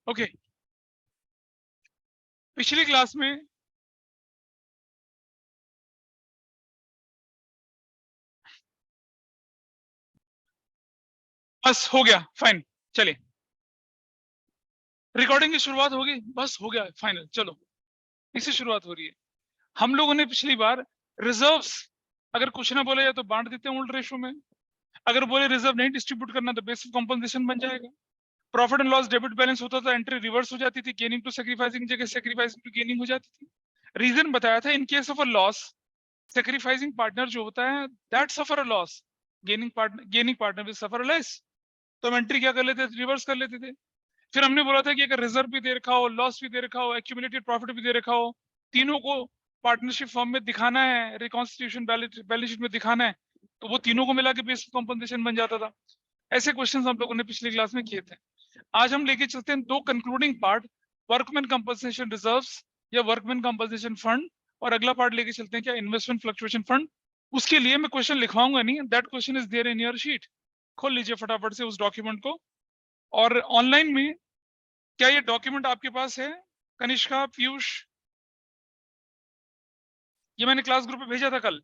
Okay, पिछली class में बस हो गया, फाइन, चलिए रिकॉर्डिंग की शुरुआत होगी, बस हो गया फाइनल, चलो इससे शुरुआत हो रही है। हम लोगों ने पिछली बार रिजर्व्स अगर कुछ ना बोले या तो बांट देते हैं ओल्ड रेशो में, अगर बोले रिजर्व नहीं डिस्ट्रीब्यूट करना तो बेसिक कॉम्पनसेशन बन जाएगा। Profit and loss debit balance होता था, एंट्री रिवर्स हो जाती थी, गेनिंग टू सेक्रीफाइसिंग जगह सेक्रीफाइसिंग टू गेनिंग हो जाती थी। रीजन बताया था, in case of a loss sacrificing partner जो होता है that suffer a loss, gaining partner will suffer a less. तो हम एंट्री क्या कर लेते थे, रिवर्स कर लेते थे। फिर हमने बोला था कि अगर रिजर्व भी दे रखा हो, लॉस भी दे रखा हो, एक्यूमुलेटेड प्रॉफिट भी दे रखा हो, तीनों को पार्टनरशिप फॉर्म में दिखाना है, रिकॉन्स्टिट्यूशन बैलेंस शीट में दिखाना है, तो वो तीनों को मिला के बेसिक कॉम्पनसेशन बन जाता था। ऐसे क्वेश्चंस हम लोगों ने पिछली क्लास में किए थे। आज हम लेके चलते हैं दो concluding part, workman compensation reserves या वर्कमैन कंपनसेशन फंड, और अगला पार्ट लेके चलते हैं क्या, इन्वेस्टमेंट फ्लक्चुएशन फंड। उसके लिए मैं क्वेश्चन लिखवाऊंगा नहीं, that question is there in your sheet. खोल लीजिए फटाफट से उस डॉक्यूमेंट को। और ऑनलाइन में क्या ये डॉक्यूमेंट आपके पास है? कनिष्का, पीयूष, ये मैंने क्लास ग्रुप में भेजा था कल।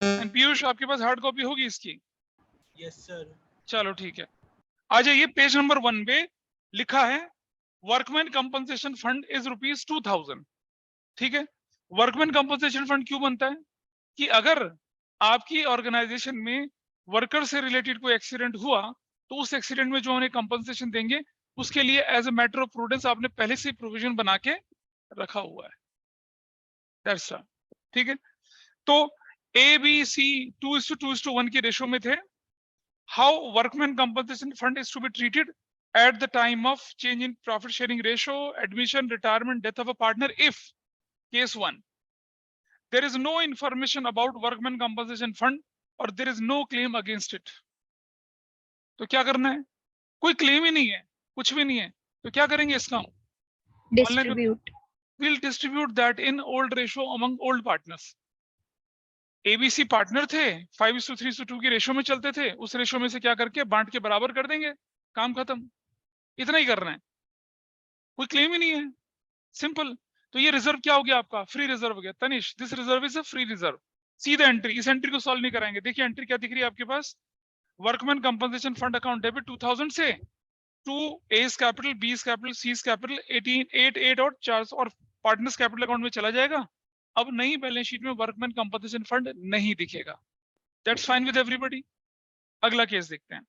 एंड पीयूष, आपके पास हार्ड कॉपी होगी इसकी? Yes sir. चलो ठीक है, आ जाइए पेज नंबर 1 पे लिखा है वर्कमैन कंपनसेशन फंड इज ₹2000। ठीक है, वर्कमैन कंपनसेशन फंड क्यों बनता है कि अगर आपकी ऑर्गेनाइजेशन में वर्कर से रिलेटेड कोई एक्सीडेंट हुआ तो उस एक्सीडेंट में जो उन्हें कंपनसेशन देंगे उसके लिए as a matter of prudence आपने पहले से प्रोविजन बना के रखा हुआ है। That's all. ठीक है, तो ए बी सी 2:2:1 की रेशो में थे। How workman compensation fund is to be treated at the time of change in profit sharing ratio, admission, retirement, death of a partner if case 1 there is no information about workman compensation fund or there is no claim against it। तो क्या करना है, कोई claim ही नहीं है, कुछ भी नहीं है, तो क्या करेंगे इसका, Distribute. we'll distribute that in old ratio among old partners। ABC partner थे, 5:3:2 की रेशो में चलते थे, उस रेशो में से क्या करके बांट के बराबर कर देंगे, काम खत्म। इतना ही करना है, कोई क्लेम ही नहीं है, सिंपल। तो ये रिजर्व क्या हो गया आपका, फ्री रिजर्व हो गया। Tanish, this reserve is a free reserve. सीधा एंट्री, इस एंट्री को सॉल्व नहीं कराएंगे। देखिए एंट्री क्या दिख रही है आपके पास, workman compensation fund account debit 2000 से to A's capital, B's capital, C's capital 1888 और 400 और पार्टनर्स कैपिटल अकाउंट में चला जाएगा। अब नई बैलेंस शीट में वर्कमैन कंपनसेशन फंड नहीं दिखेगा। That's fine with everybody. अगला केस देखते हैं।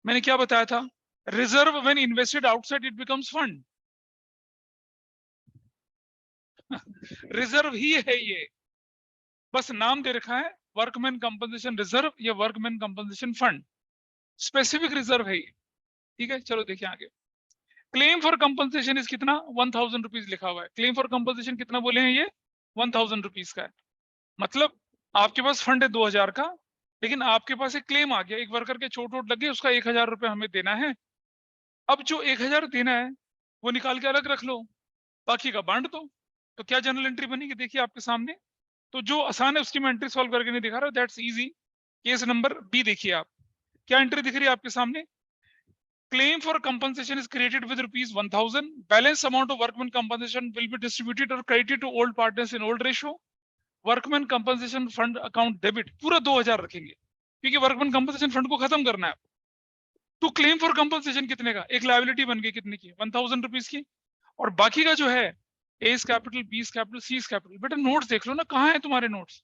मैंने क्या बताया था, reserve when invested outside it becomes fund. Reserve ही है ये, बस नाम दे रखा है वर्कमैन कंपनसेशन रिजर्व या workman compensation fund, specific reserve है ये। ठीक है, चलो देखिए आगे। क्लेम फॉर कंपनसेशन इज कितना, 1000 रुपीज लिखा हुआ है। क्लेम फॉर कंपनसेशन कितना बोले हैं ये, 1000 रुपीज का है। मतलब आपके पास फंड है 2000 का, लेकिन आपके पास एक क्लेम आ गया, एक वर्कर के चोट वोट लगे, उसका 1000 रुपए हमें देना है। अब जो 1000 देना है वो निकाल के अलग रख लो, बाकी का बांट दो। तो क्या जनरल एंट्री बनेगी, देखिए आपके सामने। तो जो आसान है उसकी मैं एंट्री सॉल्व करके नहीं दिखा रहा, that's easy. Case number B देखिए आप, क्या एंट्री दिख रही है आपके सामने। Claim for compensation is created with ₹1000, balance amount of workman compensation will be distributed और credited to old partners in old ratio. Workman compensation fund account debit पूरा 2000 रखेंगे क्योंकि वर्कमैन कंपनसेशन फंड को खत्म करना है। तो क्लेम फॉर कंपनसेशन कितने का, एक लायबिलिटी बन गई कितने की, 1000 रुपीज की। और बाकी का जो है S capital, B's capital, C's capital. बेटा नोट्स देख लो ना, कहाँ है तुम्हारे notes.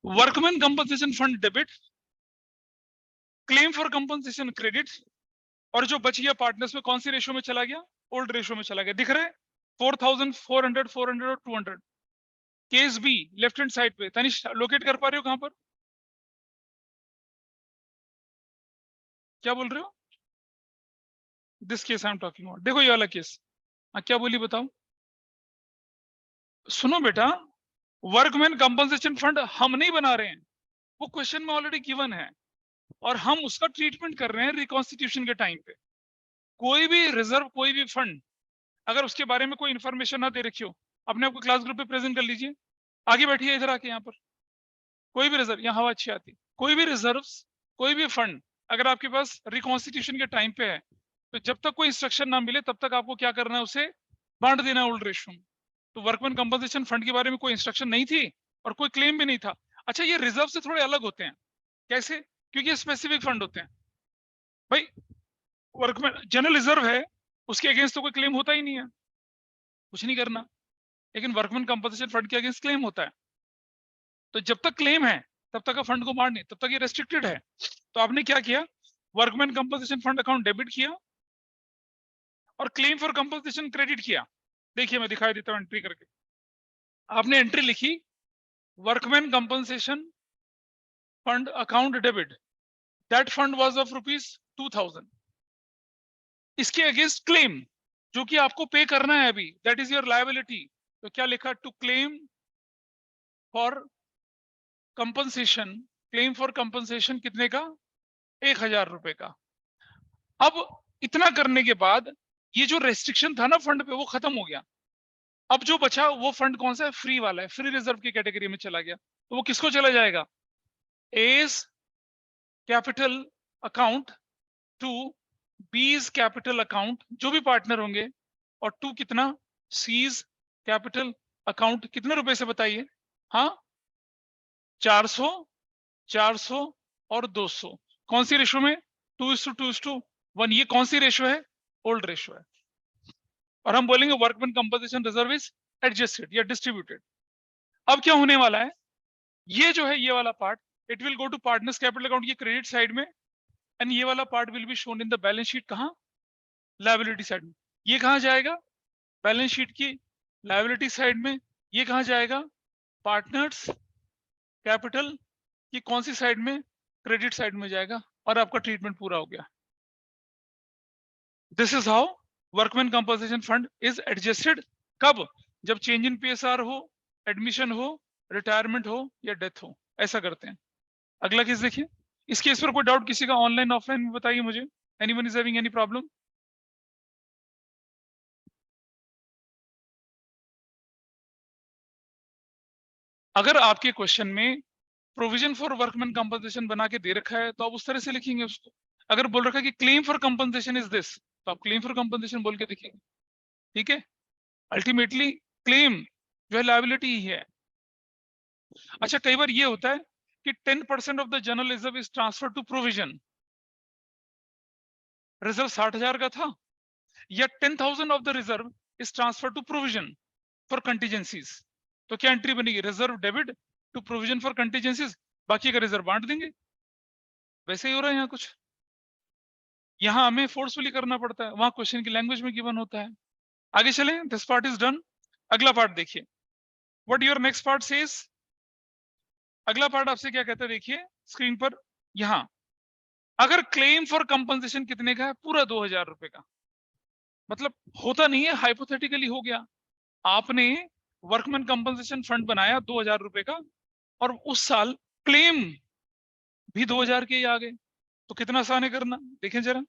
Workman compensation fund debit, claim for compensation credit, और जो बच गया पार्टनर्स में कौन सी रेशो में चला गया, ओल्ड रेशो में चला गया। दिख रहा है 4400, 400 और 200। Case be left hand side पे, तनिष लोकेट कर पा रहे हो कहां पर, क्या बोल रहे हो, this case I am talking about. देखो ये वाला केस, क्या बोली बताओ। सुनो बेटा, वर्कमैन कंपनसेशन फंड हम नहीं बना रहे हैं, वो क्वेश्चन में ऑलरेडी गिवन है और हम उसका ट्रीटमेंट कर रहे हैं रिकॉन्स्टिट्यूशन के टाइम पे। कोई भी रिजर्व, कोई भी फंड अगर उसके बारे में कोई इन्फॉर्मेशन ना दे रखी हो, अपने आपको क्लास ग्रुप पे प्रेजेंट कर लीजिए, आगे बैठिए इधर आके यहाँ पर। कोई भी रिजर्व, यहाँ हवा अच्छी आती है, कोई भी रिजर्व्स, कोई भी फंड अगर आपके पास रिकॉन्स्टिट्यूशन के टाइम पे है, तो जब तक कोई इंस्ट्रक्शन ना मिले तब तक आपको क्या करना है, उसे बांट देना है ओल्ड रेशियो में। तो वर्कमैन कंपनसेशन फंड के बारे में कोई इंस्ट्रक्शन नहीं थी और कोई क्लेम भी नहीं था। अच्छा, ये रिजर्व से थोड़े अलग होते हैं। कैसे? क्योंकि ये स्पेसिफिक फंड होते हैं भाई। वर्कमैन जनरल रिजर्व है, उसके अगेंस्ट तो कोई क्लेम होता ही नहीं है, कुछ नहीं करना। लेकिन वर्कमैन कंपनसेशन फंड के अगेंस्ट क्लेम होता है, तो जब तक क्लेम है तब तक का फंड को बांट नहीं, तब तक ये रेस्ट्रिक्टेड है। तो आपने क्या किया, workman compensation fund account debit किया और क्लेम फॉर कंपनसेशन क्रेडिट किया। देखिए मैं दिखाई देता हूं एंट्री करके। आपने एंट्री लिखी, workman compensation fund account debit, that fund was of ₹2000। इसके अगेंस्ट क्लेम जो कि आपको पे करना है अभी, दैट इज योर लायबिलिटी। तो क्या लिखा, to claim for compensation, claim for compensation कितने का, 1000 रुपए का। अब इतना करने के बाद ये जो रेस्ट्रिक्शन था ना फंड पे, वो खत्म हो गया। अब जो बचा वो फंड कौन सा है, फ्री वाला है, फ्री रिजर्व की कैटेगरी में चला गया। तो वो किसको चला जाएगा, A's capital account to B's capital account, जो भी पार्टनर होंगे, और टू कितना, सीज कैपिटल अकाउंट। कितने रुपए से बताइए, हाँ 400, 400 और 200। कौन सी रेशो में, 2:2:1। ये कौन सी रेशो है, ओल्ड रेशो है। और हम बोलेंगे workman compensation reserve is adjusted या डिस्ट्रीब्यूटेड। अब क्या होने वाला है, ये जो है ये वाला part, it will go to partners' capital account, ये क्रेडिट साइड में, एंड ये वाला part will be shown in the balance sheet, कहां, लायबिलिटी साइड में। ये कहां जाएगा, बैलेंस शीट की लायबिलिटी साइड में। ये कहां जाएगा, पार्टनर्स कैपिटल की कौन सी साइड में, क्रेडिट साइड में जाएगा। और आपका ट्रीटमेंट पूरा हो गया। This is how workman compensation fund is adjusted. कब, जब चेंज इन पीएसआर हो, एडमिशन हो, रिटायरमेंट हो या डेथ हो, ऐसा करते हैं। अगला केस देखिए। इस केस पर कोई डाउट किसी का, ऑनलाइन ऑफलाइन में बताइए मुझे। Anyone is having any problem? अगर आपके क्वेश्चन में प्रोविजन फॉर वर्कमैन कंपनसेशन बना के दे रखा है तो आप उस तरह से लिखेंगे उसको। अगर बोल रखा है कि claim for compensation is this, तो आप क्लेम फॉर कंपनसेशन बोल के लिखेंगे। ठीक है, अल्टीमेटली क्लेम जो है लायबिलिटी ही है। अच्छा, कई बार ये होता है कि 10% of the general reserve is transfer to provision. Reserve 60,000 का था, या 10,000 of the reserve is transfer to provision for contingencies. तो क्या एंट्री बनेगी, reserve debit to provision for contingencies, बाकी का रिजर्व बांट देंगे। वैसे ही हो रहा है यहाँ कुछ। यहाँ हमें फोर्सफुली करना पड़ता है, वहां क्वेश्चन की लैंग्वेज में गिवन होता है। आगे चलें, दिस पार्ट इज डन। अगला पार्ट देखिए, what your next part says. अगला पार्ट आपसे क्या कहता है, देखिए स्क्रीन पर। यहाँ अगर क्लेम फॉर कंपनसेशन कितने का है, पूरा 2,000 रुपए का, मतलब होता नहीं है, हाइपोथेटिकली हो गया। आपने वर्कमैन कंपनसेशन फंड बनाया 2,000 रुपए का, और उस साल क्लेम भी 2,000 के ही आ गए, तो कितना आसान है करना, देखें जरा।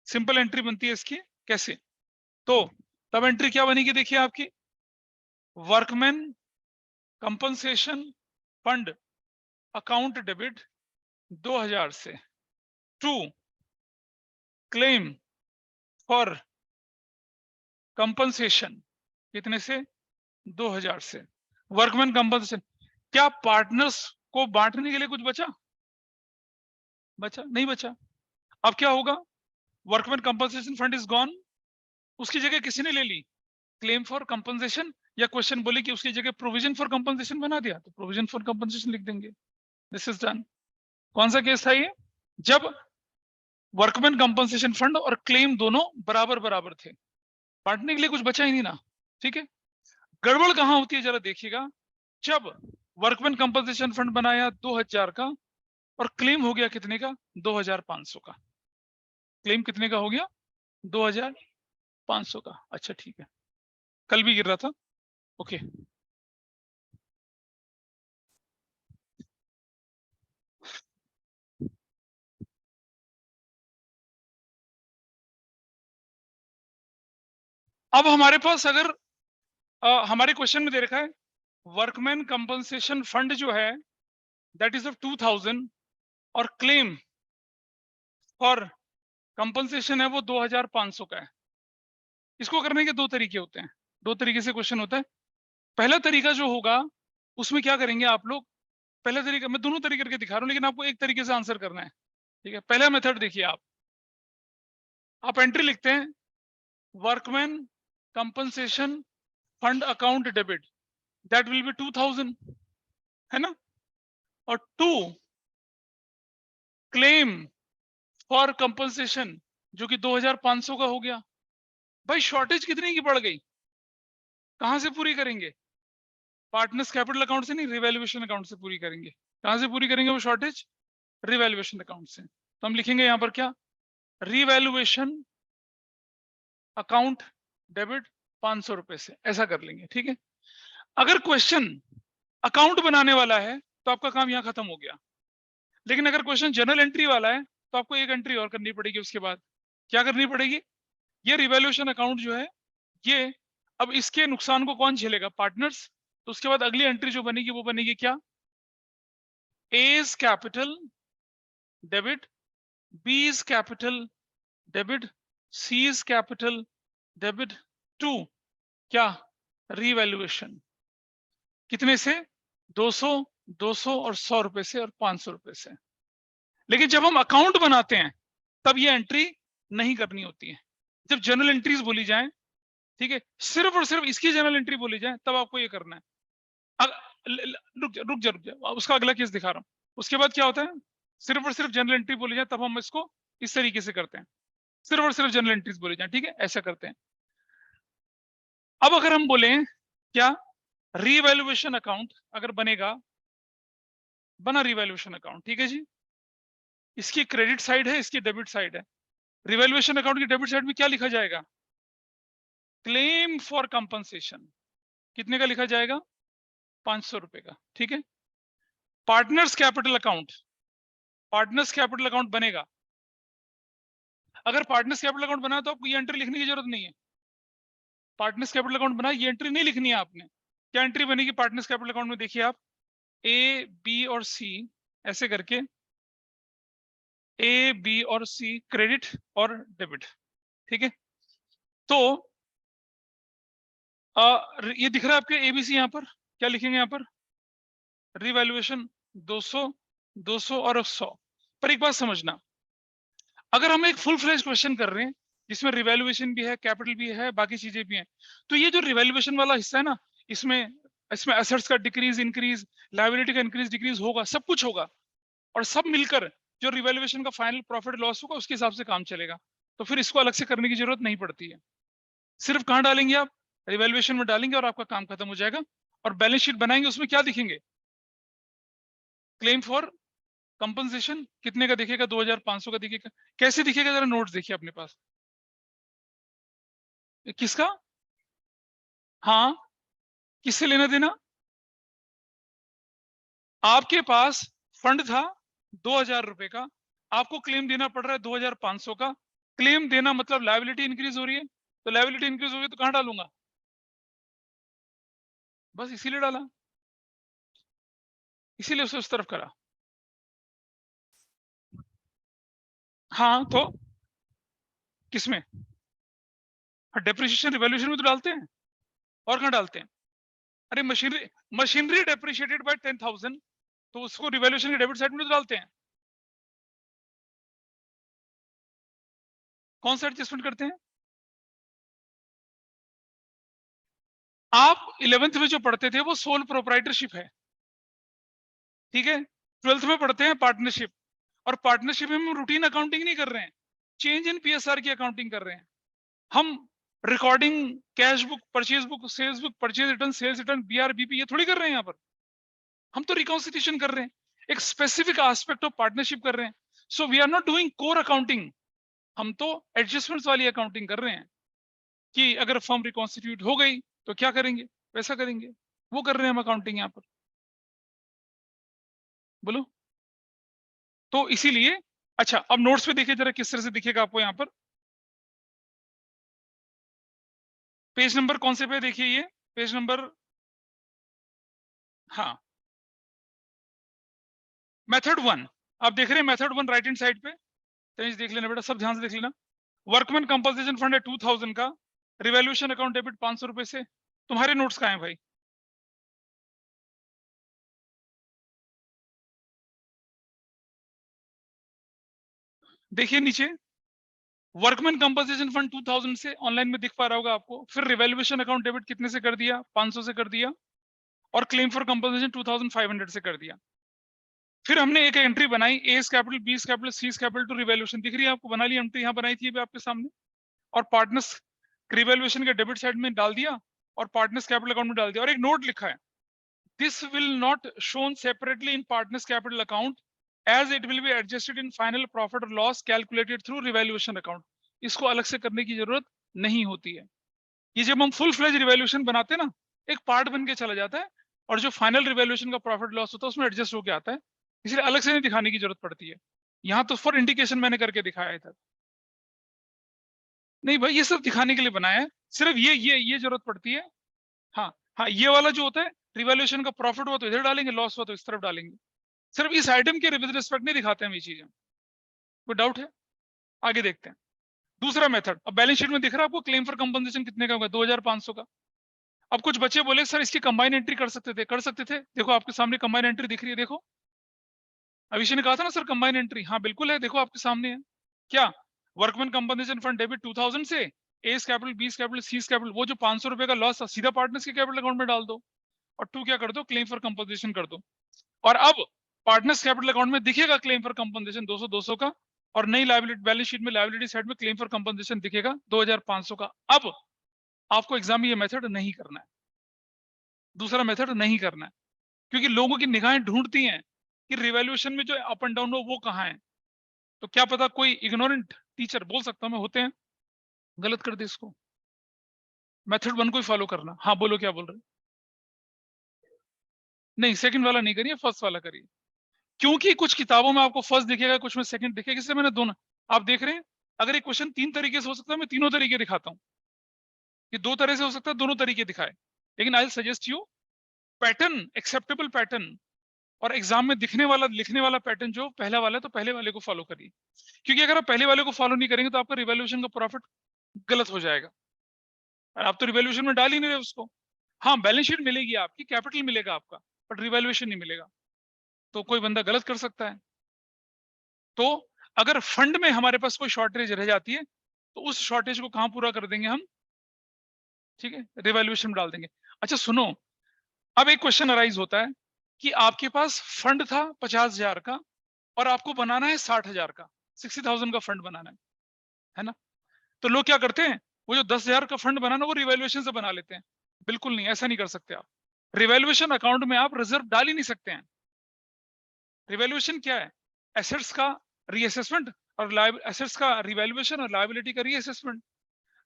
सिंपल एंट्री बनती है इसकी, कैसे, तो तब एंट्री क्या बनेगी, देखिए आपकी, workman compensation fund account debit 2,000 से, टू क्लेम फॉर कंपनसेशन कितने से, 2,000 से। वर्कमैन कंपनसेशन, क्या पार्टनर्स को बांटने के लिए कुछ बचा, बचा नहीं बचा। अब क्या होगा, workman compensation fund is gone, उसकी जगह किसी ने ले ली, क्लेम फॉर कंपनसेशन, या क्वेश्चन बोले कि उसकी जगह प्रोविजन फॉर कंपनसेशन बना दिया, तो प्रोविजन फॉर कंपनसेशन लिख देंगे। This is done. कौन सा केस था ये, जब वर्कमैन कंपनसेशन फंड और क्लेम दोनों बराबर बराबर थे, बांटने के लिए कुछ बचा ही नहीं ना। ठीक है, गड़बड़ कहां होती है जरा देखिएगा, जब वर्कमैन कंपनसेशन फंड बनाया 2,000 का और क्लेम हो गया कितने का, 2,500 का। क्लेम कितने का हो गया, 2,500 का। अच्छा ठीक है, कल भी गिर रहा था, ओके। अब हमारे पास अगर हमारे क्वेश्चन में दे रखा है वर्कमैन कंपनसेशन फंड जो है दैट इज ऑफ 2000 और क्लेम फॉर कंपनसेशन है वो 2500 का है। इसको करने के दो तरीके होते हैं, दो तरीके से क्वेश्चन होता है। पहला तरीका जो होगा उसमें क्या करेंगे आप लोग, पहला तरीका मैं दोनों तरीके करके दिखा रहा हूं लेकिन आपको एक तरीके से आंसर करना है, ठीक है। पहला मेथड देखिए, आप एंट्री लिखते हैं workman compensation fund account debit that will be 2000, है ना, और 2 क्लेम फॉर कंपनसेशन जो कि 2500 का हो गया। भाई शॉर्टेज कितने की पड़ गई, कहां से पूरी करेंगे, पार्टनर्स कैपिटल अकाउंट से नहीं, रिवैल्यूएशन अकाउंट से पूरी करेंगे। कहां से पूरी करेंगे वो शॉर्टेज, रिवैल्यूएशन अकाउंट से। तो हम लिखेंगे यहां पर क्या, रिवैल्यूएशन अकाउंट डेबिट 500 रुपए से, ऐसा कर लेंगे, ठीक है। अगर क्वेश्चन अकाउंट बनाने वाला है तो आपका काम यहां खत्म हो गया, लेकिन अगर क्वेश्चन जनरल एंट्री वाला है तो आपको एक एंट्री और करनी पड़ेगी। उसके बाद क्या करनी पड़ेगी, ये रिवैल्यूएशन अकाउंट जो है ये, अब इसके नुकसान को कौन झेलेगा, पार्टनर्स। तो उसके बाद अगली एंट्री जो बनेगी वो बनेगी क्या, A's capital debit, B's capital debit, C's capital debit to क्या, रिवैल्यूएशन। कितने से, 200, 200 और 100 रुपए से और 500 रुपए से। लेकिन जब हम अकाउंट बनाते हैं तब ये एंट्री नहीं करनी होती है। जब जनरल एंट्रीज बोली जाए, ठीक है, सिर्फ और सिर्फ इसकी जनरल एंट्री बोली जाए तब आपको ये करना है। रुक जा, उसका अगला केस दिखा रहा हूं। उसके बाद क्या होता है, सिर्फ और सिर्फ जनरल एंट्री बोली जाए तब हम इसको इस तरीके से करते हैं, सिर्फ और सिर्फ जनरल एंट्रीज बोली जाए, ठीक है, ऐसा करते हैं। अब अगर हम बोले क्या, रीवैल्यूएशन अकाउंट अगर बनेगा, बना रीवैल्यूएशन अकाउंट, ठीक है जी, इसकी क्रेडिट साइड है, इसकी डेबिट साइड है। रिवैल्यूएशन अकाउंट की डेबिट साइड में क्या लिखा जाएगा, क्लेम फॉर कंपनसेशन, कितने का लिखा जाएगा, 500 रुपए का, ठीक है। Partners capital account, partners capital account बनेगा। अगर पार्टनर्स कैपिटल अकाउंट बना तो आपको ये एंट्री लिखने की जरूरत नहीं है। पार्टनर्स कैपिटल अकाउंट बना, ये एंट्री नहीं लिखनी है आपने। क्या एंट्री बनेगी पार्टनर्स कैपिटल अकाउंट में, देखिए आप, ए बी और सी ऐसे करके, ए बी और सी क्रेडिट और डेबिट, ठीक है। तो ये दिख रहा है आपके एबीसी, यहाँ पर क्या लिखेंगे, यहाँ पर रिवैल्यूएशन 200, 200 और 100। पर एक बात समझना, अगर हम एक फुल फ्लेज क्वेश्चन कर रहे हैं जिसमें रिवैल्यूएशन भी है, कैपिटल भी है, बाकी चीजें भी हैं, तो ये जो रिवैल्यूएशन वाला हिस्सा है ना, इसमें इसमें एसेट्स का डिक्रीज इंक्रीज, लायबिलिटी का इंक्रीज डिक्रीज होगा, सब कुछ होगा, और सब मिलकर जो रिवैल्यूएशन का फाइनल प्रॉफिट लॉस होगा उसके हिसाब से काम चलेगा। तो फिर इसको अलग से करने की जरूरत नहीं पड़ती है। सिर्फ कहाँ डालेंगे आप, रिवैल्यूएशन में डालेंगे और आपका काम खत्म हो जाएगा। और बैलेंस शीट बनाएंगे, उसमें क्या दिखेंगे, क्लेम फॉर कंपनसेशन कितने का दिखेगा, 2500 का दिखेगा। कैसे दिखेगा, जरा नोट्स देखिए अपने पास, किसका, हाँ, किससे लेना देना, आपके पास फंड था 2000 रुपए का, आपको क्लेम देना पड़ रहा है 2500 का। क्लेम देना मतलब लायबिलिटी इंक्रीज हो रही है, तो लायबिलिटी इंक्रीज हो रही है तो कहां डालूंगा, बस इसीलिए डाला, इसीलिए उसे उस तरफ करा। हाँ तो किसमें, डेप्रिसिएशन रिवैल्यूएशन में तो डालते हैं, और कहां डालते हैं। अरे मशीनरी, मशीनरी डेप्रिशिएटेड बाय 10,000, तो उसको रिवैल्यूएशन के डेबिट साइड में तो डालते हैं। कौन सा एडजस्टमेंट करते हैं, आप 11th में जो पढ़ते थे वो सोल प्रोप्राइटरशिप है, ठीक है। 12th में पढ़ते हैं पार्टनरशिप, और पार्टनरशिप में हम रूटीन अकाउंटिंग नहीं कर रहे हैं, चेंज इन पीएसआर की अकाउंटिंग कर रहे हैं हम। Recording, cash book, purchase book, sales book, purchase return, sales return, BRBP, ये थोड़ी कर रहे हैं यहाँ पर। हम तो रिकॉन्सिलिएशन कर रहे हैं, एक स्पेसिफिक एस्पेक्ट ऑफ पार्टनरशिप कर रहे हैं। So we are not doing core accounting, हम तो एडजस्टमेंट्स वाली अकाउंटिंग कर रहे हैं कि अगर फर्म रिकॉन्स्टिट्यूट हो गई तो क्या करेंगे, वैसा करेंगे, वो कर रहे हैं हम अकाउंटिंग यहाँ पर। बोलो, तो इसीलिए, अच्छा अब नोट्स पे देखिए जरा किस तरह से दिखेगा आपको यहाँ पर। पेज नंबर कौन से पे देखिए, ये पेज नंबर, हाँ मेथड 1 आप देख रहे हैं, मेथड 1 राइट हैंड साइड पे, तेज देख लेना बेटा, सब ध्यान से देख लेना। वर्कमैन कंपनसेशन फंड है 2000 का, रिवैल्यूएशन अकाउंट डेबिट 500 रुपए से। तुम्हारे नोट्स कहाँ हैं भाई? देखिए नीचे, वर्कमैन कंपनसेशन फंड 2000 से ऑनलाइन में दिख पा रहा होगा आपको, फिर रिवैल्यूएशन अकाउंट डेबिट कितने से कर दिया, 500 से कर दिया, और क्लेम फॉर कंपनसेशन 2500 से कर दिया। फिर हमने एक एंट्री बनाई, A's capital, B capital, C capital to revaluation, दिख रही है आपको, बना ली एंट्री, यहाँ बनाई थी अभी आपके सामने, और पार्टनर्स रिवैल्यूएशन के डेबिट साइड में डाल दिया और पार्टनर्स कैपिटल अकाउंट में डाल दिया, और एक नोट लिखा है, this will not shown separately in partners capital account as it will be adjusted in final profit or loss calculated through revaluation account। इसको अलग से करने की जरूरत नहीं होती है। ये जब हम फुल फ्लेज रिवैल्यूएशन बनाते हैं ना, एक पार्ट बन के चला जाता है, और जो फाइनल रिवैल्यूएशन का प्रॉफिट लॉस होता है उसमें एडजस्ट होके आता है, इसलिए अलग से नहीं दिखाने की जरूरत पड़ती है। यहाँ तो फॉर इंडिकेशन मैंने करके दिखाया है, नहीं भाई ये सब दिखाने के लिए बनाया है, सिर्फ ये जरूरत पड़ती है। हाँ हाँ, ये वाला जो होता है रिवैल्यूएशन का प्रॉफिट हुआ तो इधर डालेंगे, लॉस हुआ तो इस तरफ डालेंगे, सिर्फ इस आइटम के विद रिस्पेक्ट नहीं दिखाते हैं ये चीजें। कोई डाउट है? आगे देखते हैं। दूसरा मेथड, अब बैलेंस शीट में दिख रहा है आपको, क्लेम फॉर कंपनसेशन कितने का होगा, 2500 का। अब कुछ बच्चे बोले सर इसकी कंबाइन एंट्री कर सकते थे, कर सकते थे, देखो आपके सामने कंबाइन एंट्री दिख रही है, देखो अभिषेक ने कहा था ना सर कंबाइन एंट्री, हाँ बिल्कुल है, देखो आपके सामने है। क्या? वर्कमैन कंपनसेशन फंड डेबिट 2000 से, S capital, B capital, C capital, वो जो 500 रुपए का लॉस था सीधा पार्टनर्स के कैपिटल अकाउंट में डाल दो, और टू क्या कर दो, क्लेम फॉर कंपनसेशन कर दो। और अब पार्टनर्स कैपिटल अकाउंट में दिखेगा क्लेम फॉर कंपनसेशन 200 का, और नई लायबिलिटी बैलेंस शीट में लायबिलिटी साइड में क्लेम फॉर कंपनसेशन दिखेगा 2500 का। अब आपको एग्जाम में ये मेथड नहीं करना है, दूसरा मेथड नहीं करना है, क्योंकि लोगों की निगाहें ढूंढती हैं कि रिवैल्यूएशन में जो अप एंड डाउन हो वो कहाँ है। तो क्या पता कोई इग्नोरेंट टीचर, बोल सकता हूं मैं, होते हैं, गलत कर दे इसको। मेथड 1 को ही फॉलो करना। हाँ बोलो, क्या बोल रहे? नहीं सेकंड वाला नहीं करिए, फर्स्ट वाला करिए, क्योंकि कुछ किताबों में आपको फर्स्ट दिखेगा, कुछ में सेकंड दिखेगा, इसलिए मैंने दोनों, आप देख रहे हैं, अगर एक क्वेश्चन 3 तरीके से हो सकता है, मैं तीनों तरीके दिखाता हूँ, ये 2 तरह से हो सकता है, दोनों तरीके दिखाए, लेकिन I suggest you pattern, acceptable pattern, और एग्जाम में दिखने वाला, लिखने वाला पैटर्न जो पहला वाला है, तो पहले वाले को फॉलो करिए, क्योंकि अगर आप पहले वाले को फॉलो नहीं करेंगे तो आपका रिवैल्यूएशन का प्रॉफिट गलत हो जाएगा, और आप तो रिवैल्यूएशन में डाल ही नहीं रहे उसको। हाँ बैलेंस शीट मिलेगी आपकी, कैपिटल मिलेगा आपका, बट रिवैल्यूएशन नहीं मिलेगा, तो कोई बंदा गलत कर सकता है। तो अगर फंड में हमारे पास कोई शॉर्टेज रह जाती है, तो उस शॉर्टेज को कहां पूरा कर देंगे हम? ठीक है, रिवैल्यूएशन में डाल देंगे। अच्छा सुनो, अब एक क्वेश्चन अराइज होता है कि आपके पास फंड था 50,000 का, और आपको बनाना है 60,000 का, 60,000 का फंड बनाना है ना? तो लोग क्या करते हैं, वो जो 10,000 का फंड बनाना वो रिवैल्यूएशन से बना लेते हैं। बिल्कुल नहीं, ऐसा नहीं कर सकते आप। रिवैल्यूएशन अकाउंट में आप रिजर्व डाल ही नहीं सकते हैं। रिवैल्यूएशन क्या है? एसेट्स का रीअसेसमेंट, और एसेट्स का रिवैल्यूएशन, और लायबिलिटी का रीअसेसमेंट।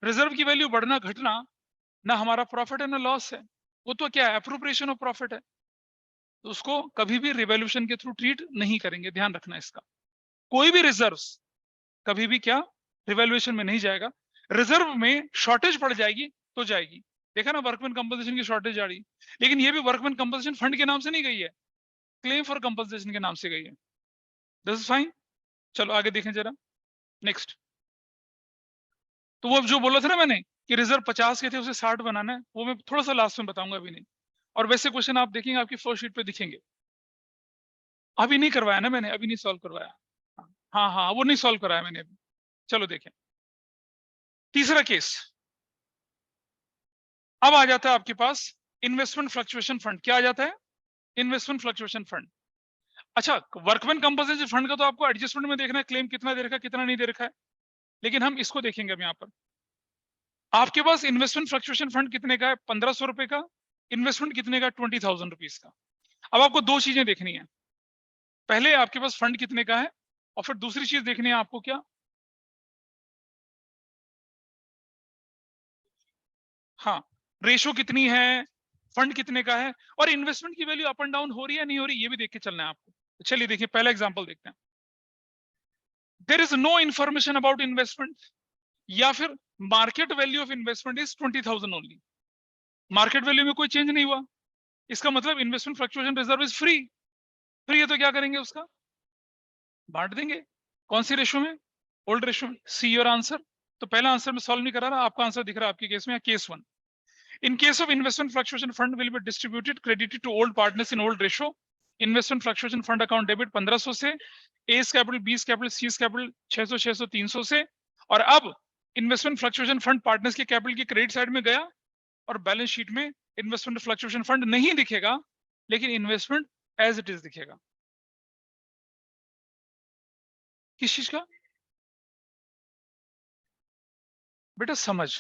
रिजर्व की वैल्यू बढ़ना घटना ना हमारा प्रॉफिट है ना लॉस है, वो तो क्या है, अप्रोप्रिएशन ऑफ प्रॉफिट है, तो उसको कभी भी रिवैल्यूएशन के थ्रू ट्रीट नहीं करेंगे, ध्यान रखना इसका। कोई भी रिजर्व्स कभी भी क्या, रिवैल्यूएशन में नहीं जाएगा। रिजर्व में शॉर्टेज पड़ जाएगी तो जाएगी, देखा ना वर्कमैन कंपनसेशन की शॉर्टेज आ रही, लेकिन ये भी वर्कमैन कंपनसेशन फंड के नाम से नहीं गई है, क्लेम फॉर कंपनसेशन के नाम से गई है। This is fine. चलो आगे देखें जरा, नेक्स्ट। तो वो जो बोला था ना मैंने कि रिजर्व 50 के थे, उसे 60 बनाना है, वो मैं थोड़ा सा लास्ट में बताऊंगा, अभी नहीं। और वैसे क्वेश्चन आप देखेंगे आपकी फर्स्ट शीट पे दिखेंगे, अभी नहीं करवाया ना मैंने, अभी नहीं सॉल्व करवाया। हाँ हाँ, वो नहीं सॉल्व कराया मैंने अभी। चलो देखें तीसरा केस। अब आ जाता है आपके पास इन्वेस्टमेंट फ्लक्चुएशन फंड। क्या आ जाता है? Investment fluctuation fund. अच्छा, वर्कमैन कंपनसेशन फंड का तो आपको एडजस्टमेंट में देखना है, क्लेम कितना दे रखा है कितना नहीं दे रखा है, लेकिन हम इसको देखेंगे अब यहाँ पर। आपके पास इन्वेस्टमेंट फ्लक्चुएशन फंड कितने का है? 1500 रुपए का। इन्वेस्टमेंट कितने का? 20,000 रुपीज का। अब आपको दो चीजें देखनी है, पहले आपके पास फंड कितने का है, और फिर दूसरी चीज देखनी है आपको क्या, हाँ रेशो कितनी है, फंड कितने का है, और इन्वेस्टमेंट की वैल्यू अप एंड डाउन हो रही है नहीं हो रही, ये भी देख के चलना है आपको। चलिए देखिए पहला एग्जांपल देखते हैं। There is no information about investment, या फिर market value of investment is 20,000 only. Market value में कोई चेंज नहीं हुआ, इसका मतलब investment fluctuation reserve is free. Free है तो क्या करेंगे, उसका बांट देंगे। कौन सी रेशो में? ओल्ड रेशो में। See your answer. तो पहला आंसर में सॉल्व नहीं करा रहा, आपका आंसर दिख रहा है आपके केस में, case 1। In case of investment fluctuation fund will be distributed credited to old partners in old ratio. Investment fluctuation fund account debit 1500 से, A's capital, B's capital, C's capital 600, 600, 300 से। और अब इन्वेस्टमेंट फ्लक्चुएशन फंड पार्टनर्स के capital की credit side में गया और balance sheet में इन्वेस्टमेंट फ्लक्चुएशन फंड नहीं दिखेगा, लेकिन इन्वेस्टमेंट एज इट इज दिखेगा। किस चीज का? बेटा समझ,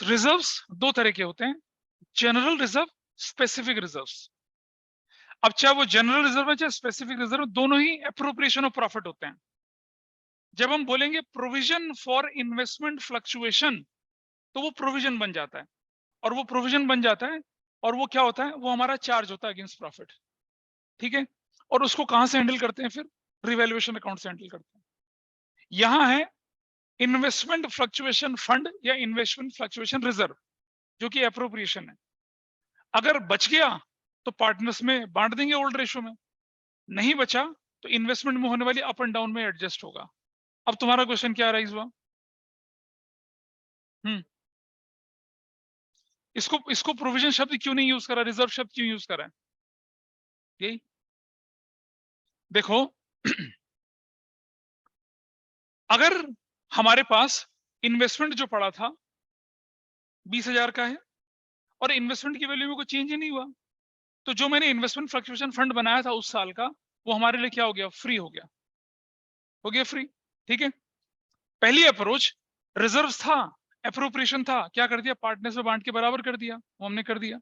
रिजर्व्स दो तरह के होते हैं, जनरल रिजर्व, स्पेसिफिक रिजर्व्स। अब चाहे वो जनरल रिजर्व है चाहे स्पेसिफिक रिजर्व, दोनों ही एप्रोप्रिएशन ऑफ प्रॉफिट होते हैं। जब हम बोलेंगे प्रोविजन फॉर इन्वेस्टमेंट फ्लक्चुएशन, तो वो प्रोविजन बन जाता है, और वो प्रोविजन बन जाता है और वो क्या होता है, वो हमारा चार्ज होता है अगेंस्ट प्रॉफिट। ठीक है, और उसको कहां से हैंडल करते हैं फिर? रिवैल्यूएशन अकाउंट से हैंडल करते हैं। यहां है इन्वेस्टमेंट फ्लक्चुएशन फंड या इन्वेस्टमेंट फ्लक्चुएशन रिजर्व, जो कि एप्रोप्रिएशन है। अगर बच गया तो पार्टनर्स में बांट देंगे ओल्ड रेशो में, नहीं बचा तो इन्वेस्टमेंट में होने वाली अप एंड डाउन में एडजस्ट होगा। अब तुम्हारा क्वेश्चन क्या राइज हुआ? इसको प्रोविजन शब्द क्यों नहीं यूज करा, रिजर्व शब्द क्यों यूज करा है? यही देखो अगर हमारे पास इन्वेस्टमेंट जो पड़ा था 20,000 का है और इन्वेस्टमेंट की वैल्यू में कोई चेंज ही नहीं हुआ, तो जो मैंने इन्वेस्टमेंट फ्लक्चुएशन फंड बनाया था उस साल का, वो हमारे लिए क्या हो गया? फ्री हो गया, हो गया फ्री। ठीक है, पहली अप्रोच रिजर्व था, एप्रोप्रिएशन था, क्या कर दिया? पार्टनर्स में बांट के बराबर कर दिया, वो हमने कर दिया।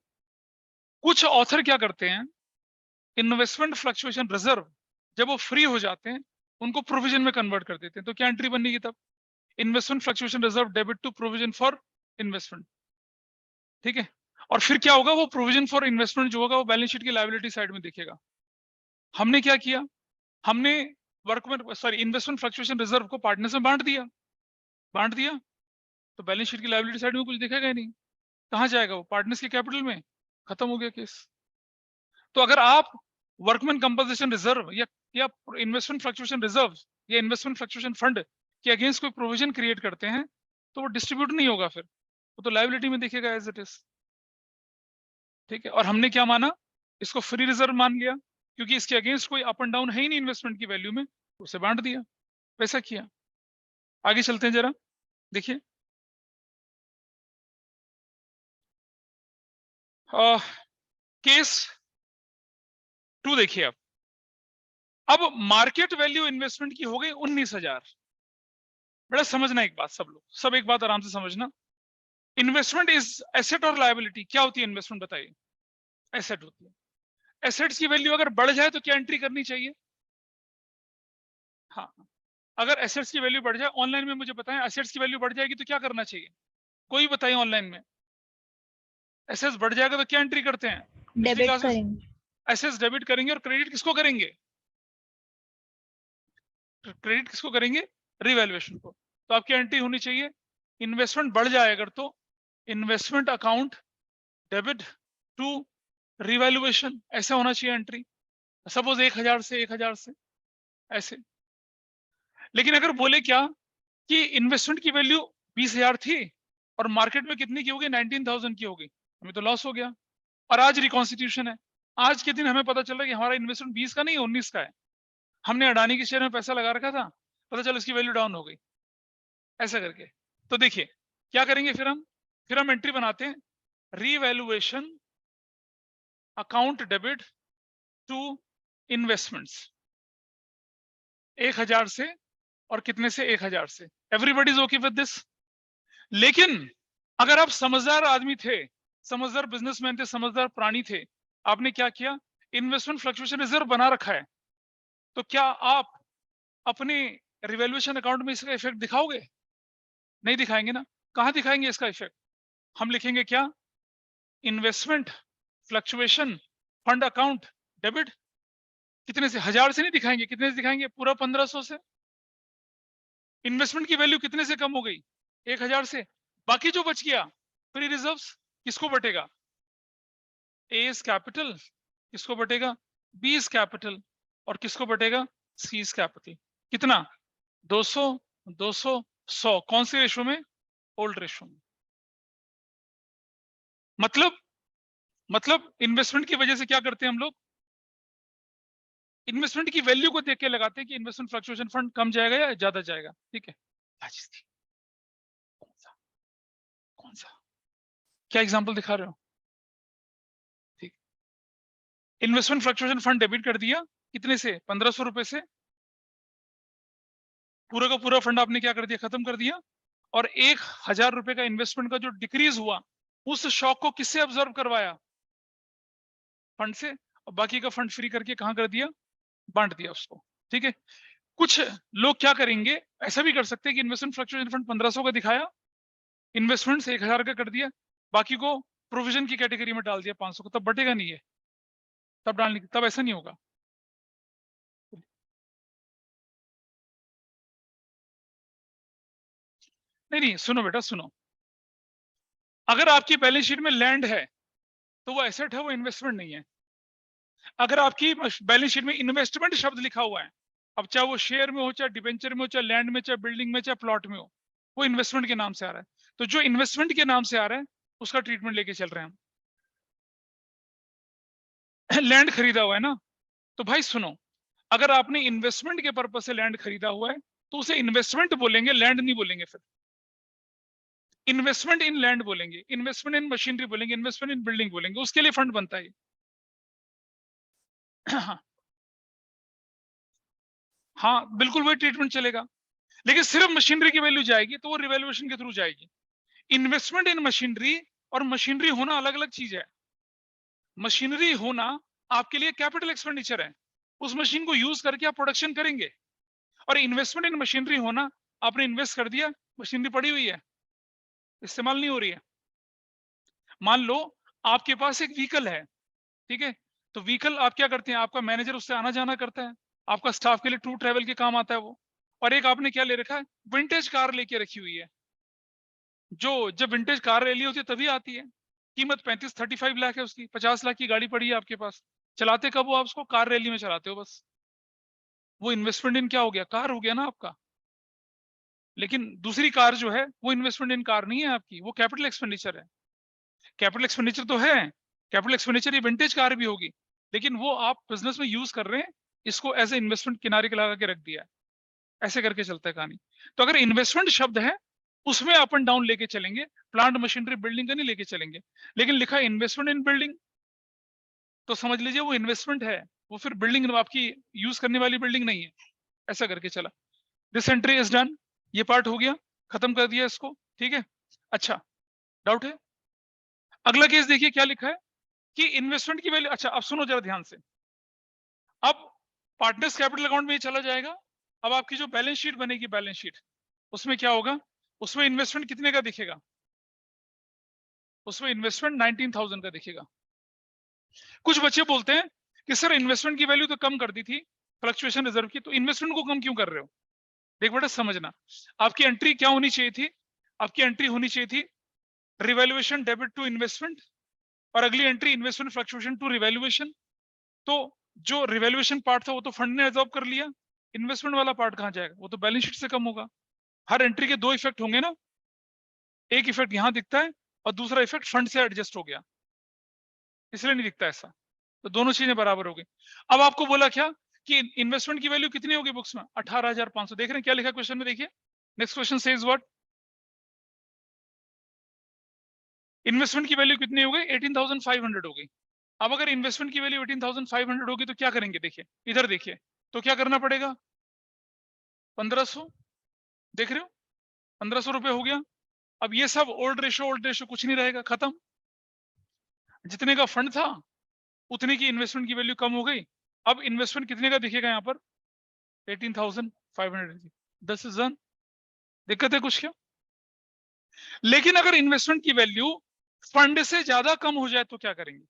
कुछ ऑथर क्या करते हैं, इन्वेस्टमेंट फ्लक्चुएशन रिजर्व जब वो फ्री हो जाते हैं उनको प्रोविजन में कन्वर्ट कर देते हैं। तो क्या एंट्री बनेगी तब? Investment fluctuation reserve debit to provision for investment. ठीक है, और फिर क्या होगा? वो प्रोविजन फॉर इन्वेस्टमेंट जो होगा वो बैलेंस शीट की लायबिलिटी साइड में दिखेगा। हमने क्या किया? हमने इन्वेस्टमेंट फ्लक्चुएशन रिजर्व को पार्टनर्स में बांट दिया, तो बैलेंस शीट की लायबिलिटी साइड में कुछ दिखेगा ही नहीं। कहां जाएगा वो? पार्टनर्स के कैपिटल में। खत्म हो गया केस। तो अगर आप वर्कमैन कंपनसेशन रिजर्व या इन्वेस्टमेंट फ्लक्चुएशन रिजर्व या इन्वेस्टमेंट फ्लक्चुएशन फंड के अगेंस्ट कोई प्रोविजन क्रिएट करते हैं, तो वो डिस्ट्रीब्यूट नहीं होगा, फिर वो तो लायबिलिटी में दिखेगा एज इट इज। ठीक है, और हमने क्या माना? इसको फ्री रिजर्व मान लिया, क्योंकि इसके अगेंस्ट कोई अप एंड डाउन है ही नहीं इन्वेस्टमेंट की वैल्यू में, उसे बांट दिया, वैसा किया। आगे चलते हैं जरा, देखिए केस 2 देखिए। अब मार्केट वैल्यू इन्वेस्टमेंट की हो गई 19,000। बड़ा समझना एक बात, सब एक बात आराम से समझना। इन्वेस्टमेंट इज एसेट और लायबिलिटी। क्या होती है इन्वेस्टमेंट? बताइए। एसेट होती है। एसेट्स की वैल्यू अगर बढ़ जाए तो क्या एंट्री करनी चाहिए? हाँ, अगर एसेट्स की वैल्यू बढ़ जाए, ऑनलाइन में मुझे बताएं, एसेट्स की वैल्यू बढ़ जाएगी तो क्या करना चाहिए? कोई बताइए ऑनलाइन में। एसेट्स बढ़ जाएगा तो क्या एंट्री करते हैं? डेबिट करेंगे। एसेट्स डेबिट करेंगे, और क्रेडिट किसको करेंगे? क्रेडिट किसको करेंगे? रिवैल्यूएशन को। तो आपकी एंट्री होनी चाहिए, इन्वेस्टमेंट बढ़ जाए अगर तो investment account debit to revaluation, ऐसा होना चाहिए एंट्री। सपोज 1,000 से 1,000 से ऐसे। लेकिन अगर बोले क्या कि इन्वेस्टमेंट की वैल्यू 20,000 थी और मार्केट में कितनी की होगी? 19,000 की होगी, हमें तो लॉस हो गया। और आज रिकॉन्स्टिट्यूशन है, आज के दिन हमें पता चल रहा है कि हमारा इन्वेस्टमेंट 20 का नहीं 19 का है। हमने अडानी के शेयर में पैसा लगा रखा था, पता चला इसकी वैल्यू डाउन हो गई, ऐसा करके। तो देखिए क्या करेंगे फिर हम एंट्री बनाते हैं, revaluation account debit to investments 1,000 से, और कितने से? 1,000 से। Everybody is okay with this? लेकिन अगर आप समझदार आदमी थे, समझदार बिजनेसमैन थे, समझदार प्राणी थे, आपने क्या किया? इन्वेस्टमेंट फ्लक्चुएशन रिजर्व बना रखा है, तो क्या आप अपने रिवैल्यूएशन अकाउंट में इसका इफेक्ट दिखाओगे? नहीं दिखाएंगे ना। कहां दिखाएंगे इसका इफेक्ट? हम लिखेंगे क्या? Investment fluctuation fund account debit, कितने से? 1,000 से नहीं दिखाएंगे, कितने से दिखाएंगे? पूरा 1,500 से। इन्वेस्टमेंट की वैल्यू कितने से कम हो गई? 1000 से। बाकी जो बच गया फ्री रिजर्व्स किसको बटेगा? ए इज कैपिटल, किसको बटेगा? बी इज कैपिटल, और किसको बटेगा? सी इज कैपिटल। कितना? 200 200 100। कौन से रेशो में? ओल्ड रेशो में। मतलब इन्वेस्टमेंट की वजह से क्या करते हैं हम लोग? इन्वेस्टमेंट की वैल्यू को देख के लगाते हैं कि इन्वेस्टमेंट फ्लक्चुएशन फंड कम जाएगा या ज्यादा जाएगा। ठीक है, क्या चीज थी? कौन सा? क्या एग्जांपल दिखा रहे हो? ठीक, इन्वेस्टमेंट फ्लक्चुएशन फंड डेबिट कर दिया, कितने से? 1500 रुपए से। पूरा का पूरा फंड आपने क्या कर दिया? खत्म कर दिया। और 1000 रुपए का इन्वेस्टमेंट का जो डिक्रीज हुआ, उस शॉक को किससे ऑब्जर्व करवाया? फंड से। और बाकी का फंड फ्री करके कहां कर दिया? बांट दिया उसको। ठीक है, कुछ लोग क्या करेंगे, ऐसा भी कर सकते हैं कि इन्वेस्टमेंट फ्लक्चुएशन फंड 1500 का दिखाया, इन्वेस्टमेंट 1000 का कर दिया, बाकी को प्रोविजन की कैटेगरी में डाल दिया 500 को, तब बटेगा नहीं है। तब ऐसा नहीं होगा। नहीं नहीं, सुनो बेटा सुनो, अगर आपकी बैलेंस शीट में लैंड है तो वो एसेट है, वो इन्वेस्टमेंट नहीं है। अगर आपकी बैलेंस शीट में इन्वेस्टमेंट शब्द लिखा हुआ है, अब चाहे वो शेयर में हो, चाहे डिबेंचर में हो, चाहे लैंड में, चाहे बिल्डिंग में, चाहे प्लॉट में हो, वो इन्वेस्टमेंट के नाम से आ रहा है। तो जो इन्वेस्टमेंट के नाम से आ रहा है उसका ट्रीटमेंट लेके चल रहे हैं हम। लैंड खरीदा हुआ है ना, तो भाई सुनो, अगर आपने इन्वेस्टमेंट के पर्पज से लैंड खरीदा हुआ है तो उसे इन्वेस्टमेंट बोलेंगे, लैंड नहीं बोलेंगे। फिर इन्वेस्टमेंट इन लैंड बोलेंगे, इन्वेस्टमेंट इन मशीनरी बोलेंगे, इन्वेस्टमेंट इन बिल्डिंग बोलेंगे, उसके लिए फंड बनता है। हाँ हाँ, बिल्कुल वही ट्रीटमेंट चलेगा। लेकिन सिर्फ मशीनरी की वैल्यू जाएगी तो वो रिवैल्यूएशन के थ्रू जाएगी। इन्वेस्टमेंट इन मशीनरी और मशीनरी होना अलग अलग चीज है। मशीनरी होना आपके लिए कैपिटल एक्सपेंडिचर है, उस मशीन को यूज करके आप प्रोडक्शन करेंगे। और इन्वेस्टमेंट इन मशीनरी होना, आपने इन्वेस्ट कर दिया, मशीनरी पड़ी हुई है, इस्तेमाल नहीं हो रही है। मान लो आपके पास एक व्हीकल है, ठीक है, तो व्हीकल आप क्या करते हैं, आपका मैनेजर उससे आना जाना करता है, आपका स्टाफ के लिए टूर ट्रैवल के काम आता है वो। और एक आपने क्या ले रखा है? विंटेज कार लेके रखी हुई है, जो जब विंटेज कार रैली होती है तभी आती है। कीमत 35-35 लाख है उसकी, 50 लाख की गाड़ी पड़ी है आपके पास। चलाते कब हो आप उसको? कार रैली में चलाते हो बस। वो इन्वेस्टमेंट इन क्या हो गया? कार हो गया ना आपका। लेकिन दूसरी कार जो है वो इन्वेस्टमेंट इन कार नहीं है आपकी, वो कैपिटल एक्सपेंडिचर है। कैपिटल एक्सपेंडिचर तो है, कैपिटल एक्सपेंडिचर ये विंटेज कार भी होगी, लेकिन वो आप बिजनेस में यूज कर रहे हैं, इसको एज ए इन्वेस्टमेंट किनारे के लगा के रख दिया है। ऐसे करके चलता है कहानी। तो अगर इन्वेस्टमेंट शब्द है उसमें अप एंड डाउन लेके चलेंगे, प्लांट मशीनरी बिल्डिंग का नहीं लेके चलेंगे। लेकिन लिखा इन्वेस्टमेंट इन बिल्डिंग तो समझ लीजिए वो इन्वेस्टमेंट है, वो फिर बिल्डिंग आपकी यूज करने वाली बिल्डिंग नहीं है। ऐसा करके चला। दिस एंट्री इज डन, ये पार्ट हो गया, खत्म कर दिया इसको। ठीक है, अच्छा, डाउट है? अगला केस देखिए क्या लिखा है कि इन्वेस्टमेंट की वैल्यू। अच्छा अब सुनो जरा ध्यान से, अब पार्टनर्स कैपिटल अकाउंट में ये चला जाएगा। अब आपकी जो बैलेंस शीट बनेगी, बैलेंस शीट, उसमें क्या होगा? उसमें इन्वेस्टमेंट कितने का दिखेगा? उसमें इन्वेस्टमेंट 19,000 का दिखेगा। कुछ बच्चे बोलते हैं कि सर इन्वेस्टमेंट की वैल्यू तो कम कर दी थी फ्लक्चुएशन रिजर्व की, तो इन्वेस्टमेंट को कम क्यों कर रहे हो? देख बेटा समझना, आपकी एंट्री क्या होनी चाहिए थी? आपकी एंट्री होनी चाहिए थी रिवैल्यूएशन डेबिट टू इन्वेस्टमेंट, और अगली entry investment fluctuation to revaluation. तो जो रिवैल्यूएशन पार्ट था वो तो फंड ने एब्जॉर्ब कर लिया, इन्वेस्टमेंट वाला पार्ट कहां जाएगा? वो तो बैलेंस शीट से कम होगा। हर एंट्री के दो इफेक्ट होंगे ना, एक इफेक्ट यहां दिखता है और दूसरा इफेक्ट फंड से एडजस्ट हो गया, इसलिए नहीं दिखता ऐसा। तो दोनों चीजें बराबर हो गई। अब आपको बोला क्या कि इन्वेस्टमेंट की वैल्यू कितनी होगी बुक्स में? 18,500। देख रहे हैं क्या लिखा क्वेश्चन में? देखिए next question says what, investment की वैल्यू कितनी हो गई? 18,500 हो गई। अब अगर इन्वेस्टमेंट की वैल्यू 18,500 होगी तो क्या करेंगे? देखिए इधर देखिए, तो क्या करना पड़ेगा? 1500, देख रहे हो 1500 रुपए हो गया। अब ये सब ओल्ड रेशो कुछ नहीं रहेगा, खत्म। जितने का फंड था उतने की इन्वेस्टमेंट की वैल्यू कम हो गई। अब इन्वेस्टमेंट कितने का दिखेगा यहाँ पर? 18,500। दस इज डन। दिक्कत है कुछ क्या? लेकिन अगर इन्वेस्टमेंट की वैल्यू फंड से ज्यादा कम हो जाए तो क्या करेंगे?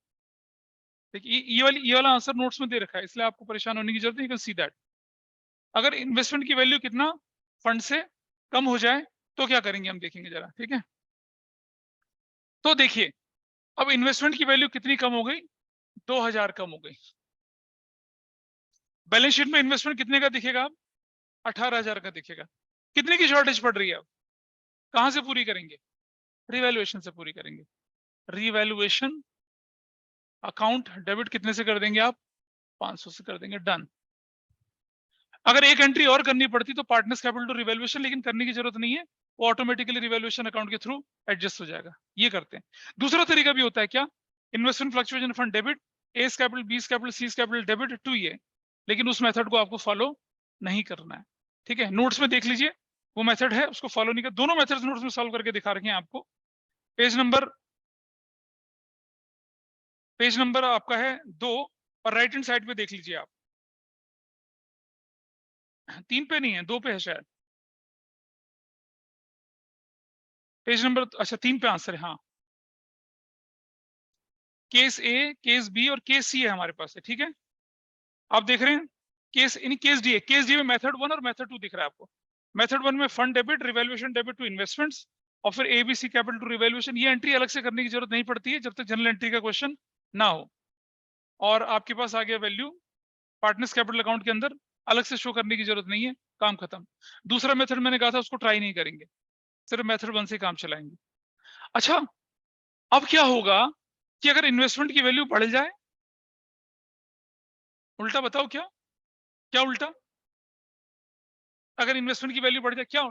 देखिए ये वाला आंसर नोट्स में दे रखा है, इसलिए आपको परेशान होने की जरूरत नहीं, यू कैन सी दैट। अगर इन्वेस्टमेंट की वैल्यू कितना फंड से कम हो जाए तो क्या करेंगे हम देखेंगे जरा, ठीक है। तो देखिए अब इन्वेस्टमेंट की वैल्यू कितनी कम हो गई, 2000 कम हो गई। बैलेंस शीट में इन्वेस्टमेंट कितने का दिखेगा अब, 18,000 का दिखेगा। कितने की शॉर्टेज पड़ रही है अब, कहां से पूरी करेंगे, रिवैल्यूएशन से पूरी करेंगे। रिवैल्यूएशन अकाउंट डेबिट कितने से कर देंगे आप, 500 से कर देंगे, डन। अगर एक एंट्री और करनी पड़ती तो पार्टनर्स कैपिटल टू रिवैल्यूएशन, लेकिन करने की जरूरत नहीं है, वो ऑटोमेटिकली रिवैल्यूएशन अकाउंट के थ्रू एडजस्ट हो जाएगा। ये करते हैं। दूसरा तरीका भी होता है क्या, investment fluctuation fund debit, A's capital, B's capital, C's capital debit to ये, लेकिन उस मेथड को आपको फॉलो नहीं करना है, ठीक है। नोट्स में देख लीजिए वो मेथड है, उसको फॉलो नहीं कर, दोनों मेथड्स नोट्स में सॉल्व करके दिखा रखे हैं आपको। पेज नंबर आपका है 2 और राइट हैंड साइड पे देख लीजिए आप, 3 पे नहीं है, 2 पे है शायद। पेज नंबर, अच्छा 3 पे आंसर है, हाँ। केस ए, केस बी और केस सी है हमारे पास है, ठीक है। आप देख रहे हैं केस इन केस डी है, केस डी में मेथड 1 और मेथड 2 दिख रहा है आपको। मेथड 1 में fund debit, revaluation debit to investments, और फिर एबीसी कैपिटल टू रिवैल्यूएशन। ये एंट्री अलग से करने की जरूरत नहीं पड़ती है जब तक जनरल एंट्री का क्वेश्चन ना हो। और आपके पास आ गया वैल्यू पार्टनर्स कैपिटल अकाउंट के अंदर, अलग से शो करने की जरूरत नहीं है, काम खत्म। दूसरा मेथड मैंने कहा था उसको ट्राई नहीं करेंगे, सिर्फ मेथड 1 से काम चलाएंगे। अच्छा अब क्या होगा कि अगर इन्वेस्टमेंट की वैल्यू बढ़ जाए, उल्टा बताओ क्या, क्या उल्टा, अगर इन्वेस्टमेंट की वैल्यू बढ़ जाए क्या,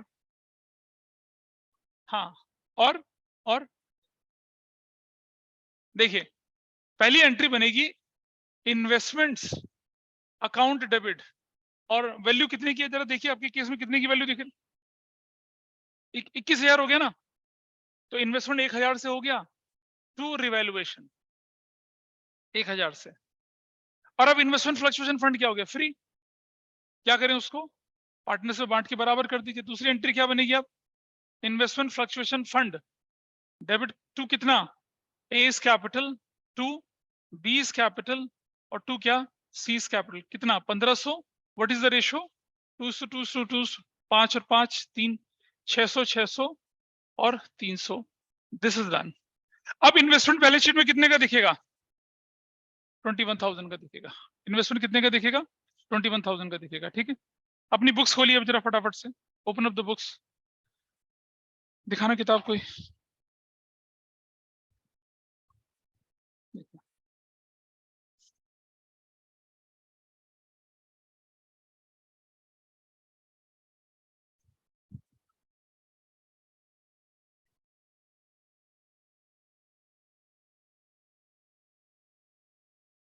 हाँ, और देखिए पहली एंट्री बनेगी इन्वेस्टमेंट्स अकाउंट डेबिट, और वैल्यू कितने की है जरा देखिए, आपके केस में कितने की वैल्यू दिखे, 21,000 हो गया ना, तो इन्वेस्टमेंट 1,000 से हो गया टू रिवैल्यूएशन 1,000 से। और अब इन्वेस्टमेंट फ्लक्चुएशन फंड क्या हो गया, फ्री, क्या करें उसको, पार्टनर से बांट के बराबर कर दीजिए। दूसरी एंट्री क्या बनेगी अब, investment fluctuation fund debit to कितना, A's capital to B's capital और टू क्या, सीस कैपिटल, कितना 1500। व्हाट इज द रेशियो, 2:2:2, 5 और 5 3, 600 600 और 300। This is done. अब इन्वेस्टमेंट बैलेंस शीट में कितने का दिखेगा, 21,000 का दिखेगा। इन्वेस्टमेंट कितने का दिखेगा, 21,000 का दिखेगा, ठीक है। अपनी बुक्स खोलिए अब जरा फटाफट से, ओपन अप द बुक्स, दिखाना किताब कोई।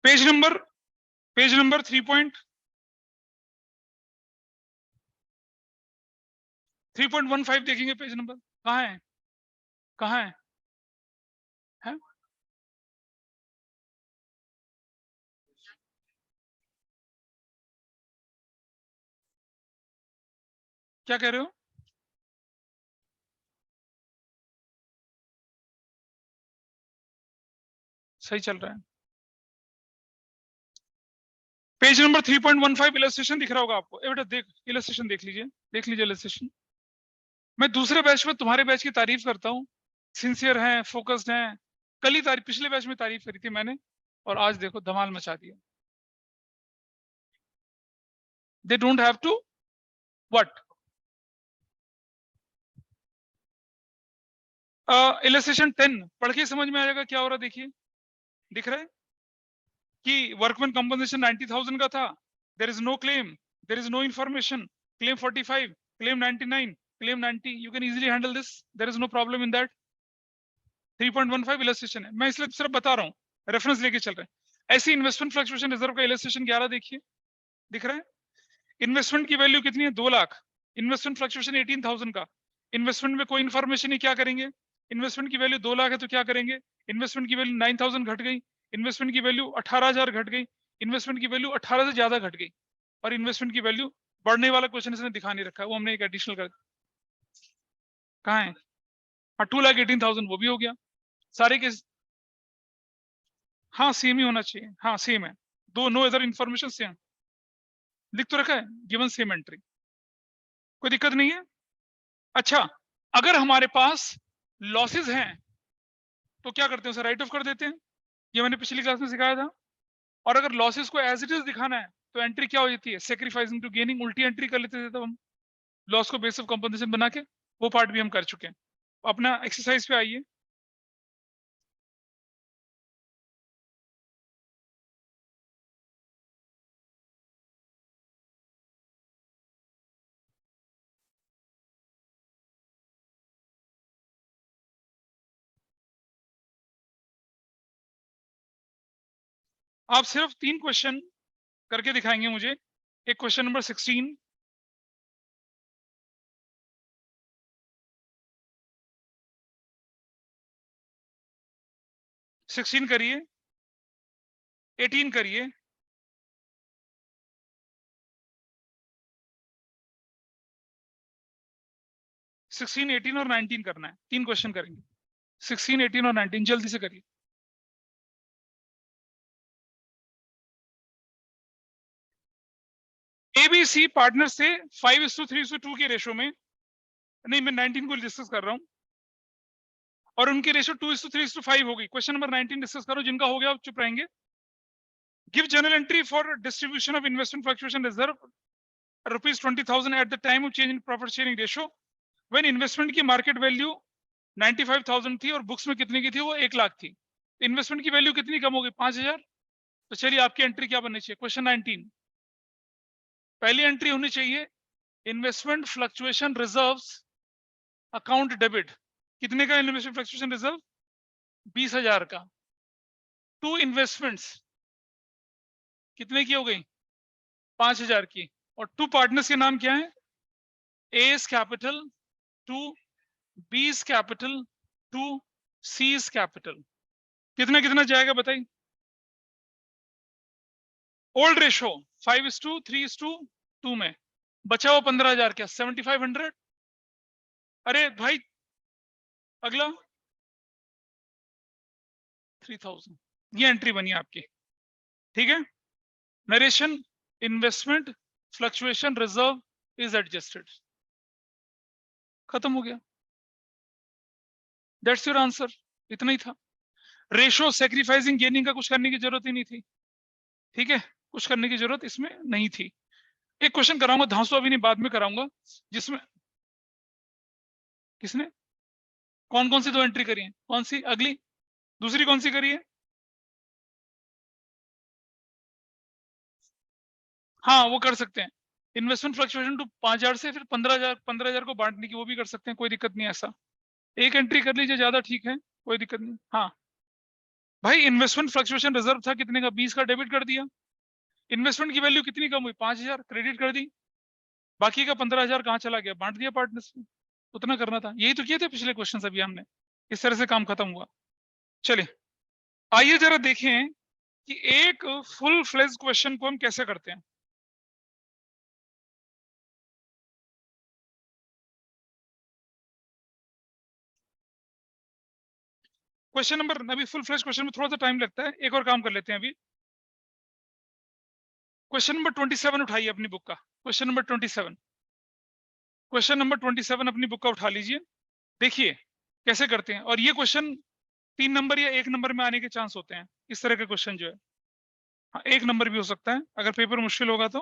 पेज नंबर 3.15 देखेंगे, पेज नंबर कहाँ है, कहाँ है? क्या कह रहे हो, सही चल रहा है। पेज नंबर 3.15 इलस्ट्रेशन दिख रहा होगा आपको, ए बेटा देख इलस्ट्रेशन, देख लीजिए इलस्ट्रेशन। मैं दूसरे बैच में तुम्हारे बैच की तारीफ करता हूँ, सिंसियर हैं, फोकस्ड हैं। कल ही तारीफ, पिछले बैच में तारीफ करी थी मैंने, और आज देखो धमाल मचा दिया। They don't have to what, illustration 10 पढ़ के समझ में आ जाएगा क्या हो रहा है। देखिए दिख रहा है कि वर्कमैन कंपनसेशन 90,000 का था, there is no claim, there is no information, claim 45, claim 99, claim 90, you can easily handle this, there is no problem in that. 3.15 illustration है, मैं इसलिए सिर्फ बता रहा हूँ, रेफरेंस लेके चल रहे हैं। ऐसी इन्वेस्टमेंट फ्लक्चुएशन रिजर्व का इलस्ट्रेशन 11 देखिए, दिख रहा है। इन्वेस्टमेंट की वैल्यू कितनी है, 2 लाख, इन्वेस्टमेंट फ्लक्चुएशन 18,000 का। इन्वेस्टमेंट में कोई इन्फॉर्मेशन नहीं, क्या करेंगे, इन्वेस्टमेंट की वैल्यू 2 लाख है तो क्या करेंगे, इन्वेस्टमेंट की वैल्यू 9,000 घट गई, इन्वेस्टमेंट की वैल्यू 18,000 घट गई, इन्वेस्टमेंट की वैल्यू 18 से ज्यादा घट गई, और इन्वेस्टमेंट की वैल्यू बढ़ने वाला क्वेश्चन इसने दिखा नहीं रखा, वो हमने एक एडिशनल कर, कहाँ है, हाँ 2,18,000 वो भी हो गया सारे के, हाँ सेम ही होना चाहिए, हाँ सेम है, दो नो अदर इन्फॉर्मेशन सेम लिख तो रखा है, गिवन सेम एंट्री, कोई दिक्कत नहीं है। अच्छा, अगर हमारे पास लॉसेस हैं तो क्या करते हैं, उसे राइट ऑफ कर देते हैं, ये मैंने पिछली क्लास में सिखाया था। और अगर लॉसेस को एज इट इज दिखाना है तो एंट्री क्या हो जाती है, सेक्रीफाइसिंग टू गेनिंग, उल्टी एंट्री कर लेते थे तब हम, लॉस को बेस ऑफ कंपनसेशन बना के। वो पार्ट भी हम कर चुके हैं। अपना एक्सरसाइज पे आइए। आप सिर्फ 3 क्वेश्चन करके दिखाएंगे मुझे। एक क्वेश्चन नंबर 16, करिए, 18 करिए, 16, 18 और 19 करना है। 3 क्वेश्चन करेंगे, 16, 18 और 19, जल्दी से करिए। एबीसी पार्टनर से 5:3:2 के रेशो में, नहीं मैं 19 को डिस्कस कर रहा हूं, और उनकी रेशो 2:3:5 हो गई। क्वेश्चन नंबर 19 डिस्कस करो, जिनका हो गया आप चुप रहेंगे। Give general entry for distribution of investment fluctuation reserve ₹20,000 at the time of change in profit sharing ratio, when investment की मार्केट वैल्यू 95,000 थी और बुक्स में कितनी की थी, वो 1 लाख थी। इन्वेस्टमेंट की वैल्यू कितनी कम हो गई, 5,000। तो चलिए आपकी एंट्री क्या बननी चाहिए। क्वेश्चन 19, पहली एंट्री होनी चाहिए investment fluctuation reserves account debit. कितने का इन्वेस्टमेंट फ्लक्चुएशन रिजर्व, 20,000 का। 2 इन्वेस्टमेंट्स कितने की हो गई, 5,000 की। और 2 पार्टनर्स के नाम क्या है, एस कैपिटल 2, बीस कैपिटल 2, सीज कैपिटल। कितना कितना जाएगा बताइए। ओल्ड रेशो 5:3:2 में बचा हुआ 15,000 क्या, 7,500। अरे भाई अगला 3,000। ये एंट्री बनी आपकी, ठीक है। Narration, investment fluctuation reserve is adjusted, खत्म हो गया। दैट्स योर आंसर, इतना ही था। रेशो सेक्रीफाइसिंग गेनिंग का कुछ करने की जरूरत ही नहीं थी, ठीक है, कुछ करने की जरूरत इसमें नहीं थी। एक क्वेश्चन कराऊंगा धांसू, अभी नहीं बाद में कराऊंगा, जिसमें किसने कौन कौन सी 2 एंट्री करी है, कौन सी अगली, दूसरी कौन सी करी है। हाँ वो कर सकते हैं, इन्वेस्टमेंट फ्लक्चुएशन टू 5,000 से फिर 15,000 को बांटने की, वो भी कर सकते हैं, कोई दिक्कत नहीं है ऐसा। एक एंट्री कर लीजिए, ज्यादा ठीक है, कोई दिक्कत नहीं। हाँ भाई, इन्वेस्टमेंट फ्लक्चुएशन रिजर्व था कितने का, 20 का, डेबिट कर दिया। इन्वेस्टमेंट की वैल्यू कितनी कम हुई, 5,000, क्रेडिट कर दी। बाकी का 15,000 कहाँ चला गया, बांट दिया पार्टनर्स में। उतना करना था, यही तो किए थे पिछले क्वेश्चन अभी हमने। इस तरह से काम खत्म हुआ। चलिए आइए जरा देखें कि एक फुल फ्लेज क्वेश्चन को हम कैसे करते हैं। क्वेश्चन नंबर, अभी फुल फ्लेज क्वेश्चन में थोड़ा सा टाइम लगता है, एक और काम कर लेते हैं अभी। क्वेश्चन नंबर 27 उठाइए अपनी बुक का, क्वेश्चन नंबर 27, क्वेश्चन नंबर 27 अपनी बुक का उठा लीजिए। देखिए कैसे करते हैं, और ये क्वेश्चन 3 नंबर या 1 नंबर में आने के चांस होते हैं, इस तरह का क्वेश्चन जो है। हाँ 1 नंबर भी हो सकता है अगर पेपर मुश्किल होगा तो।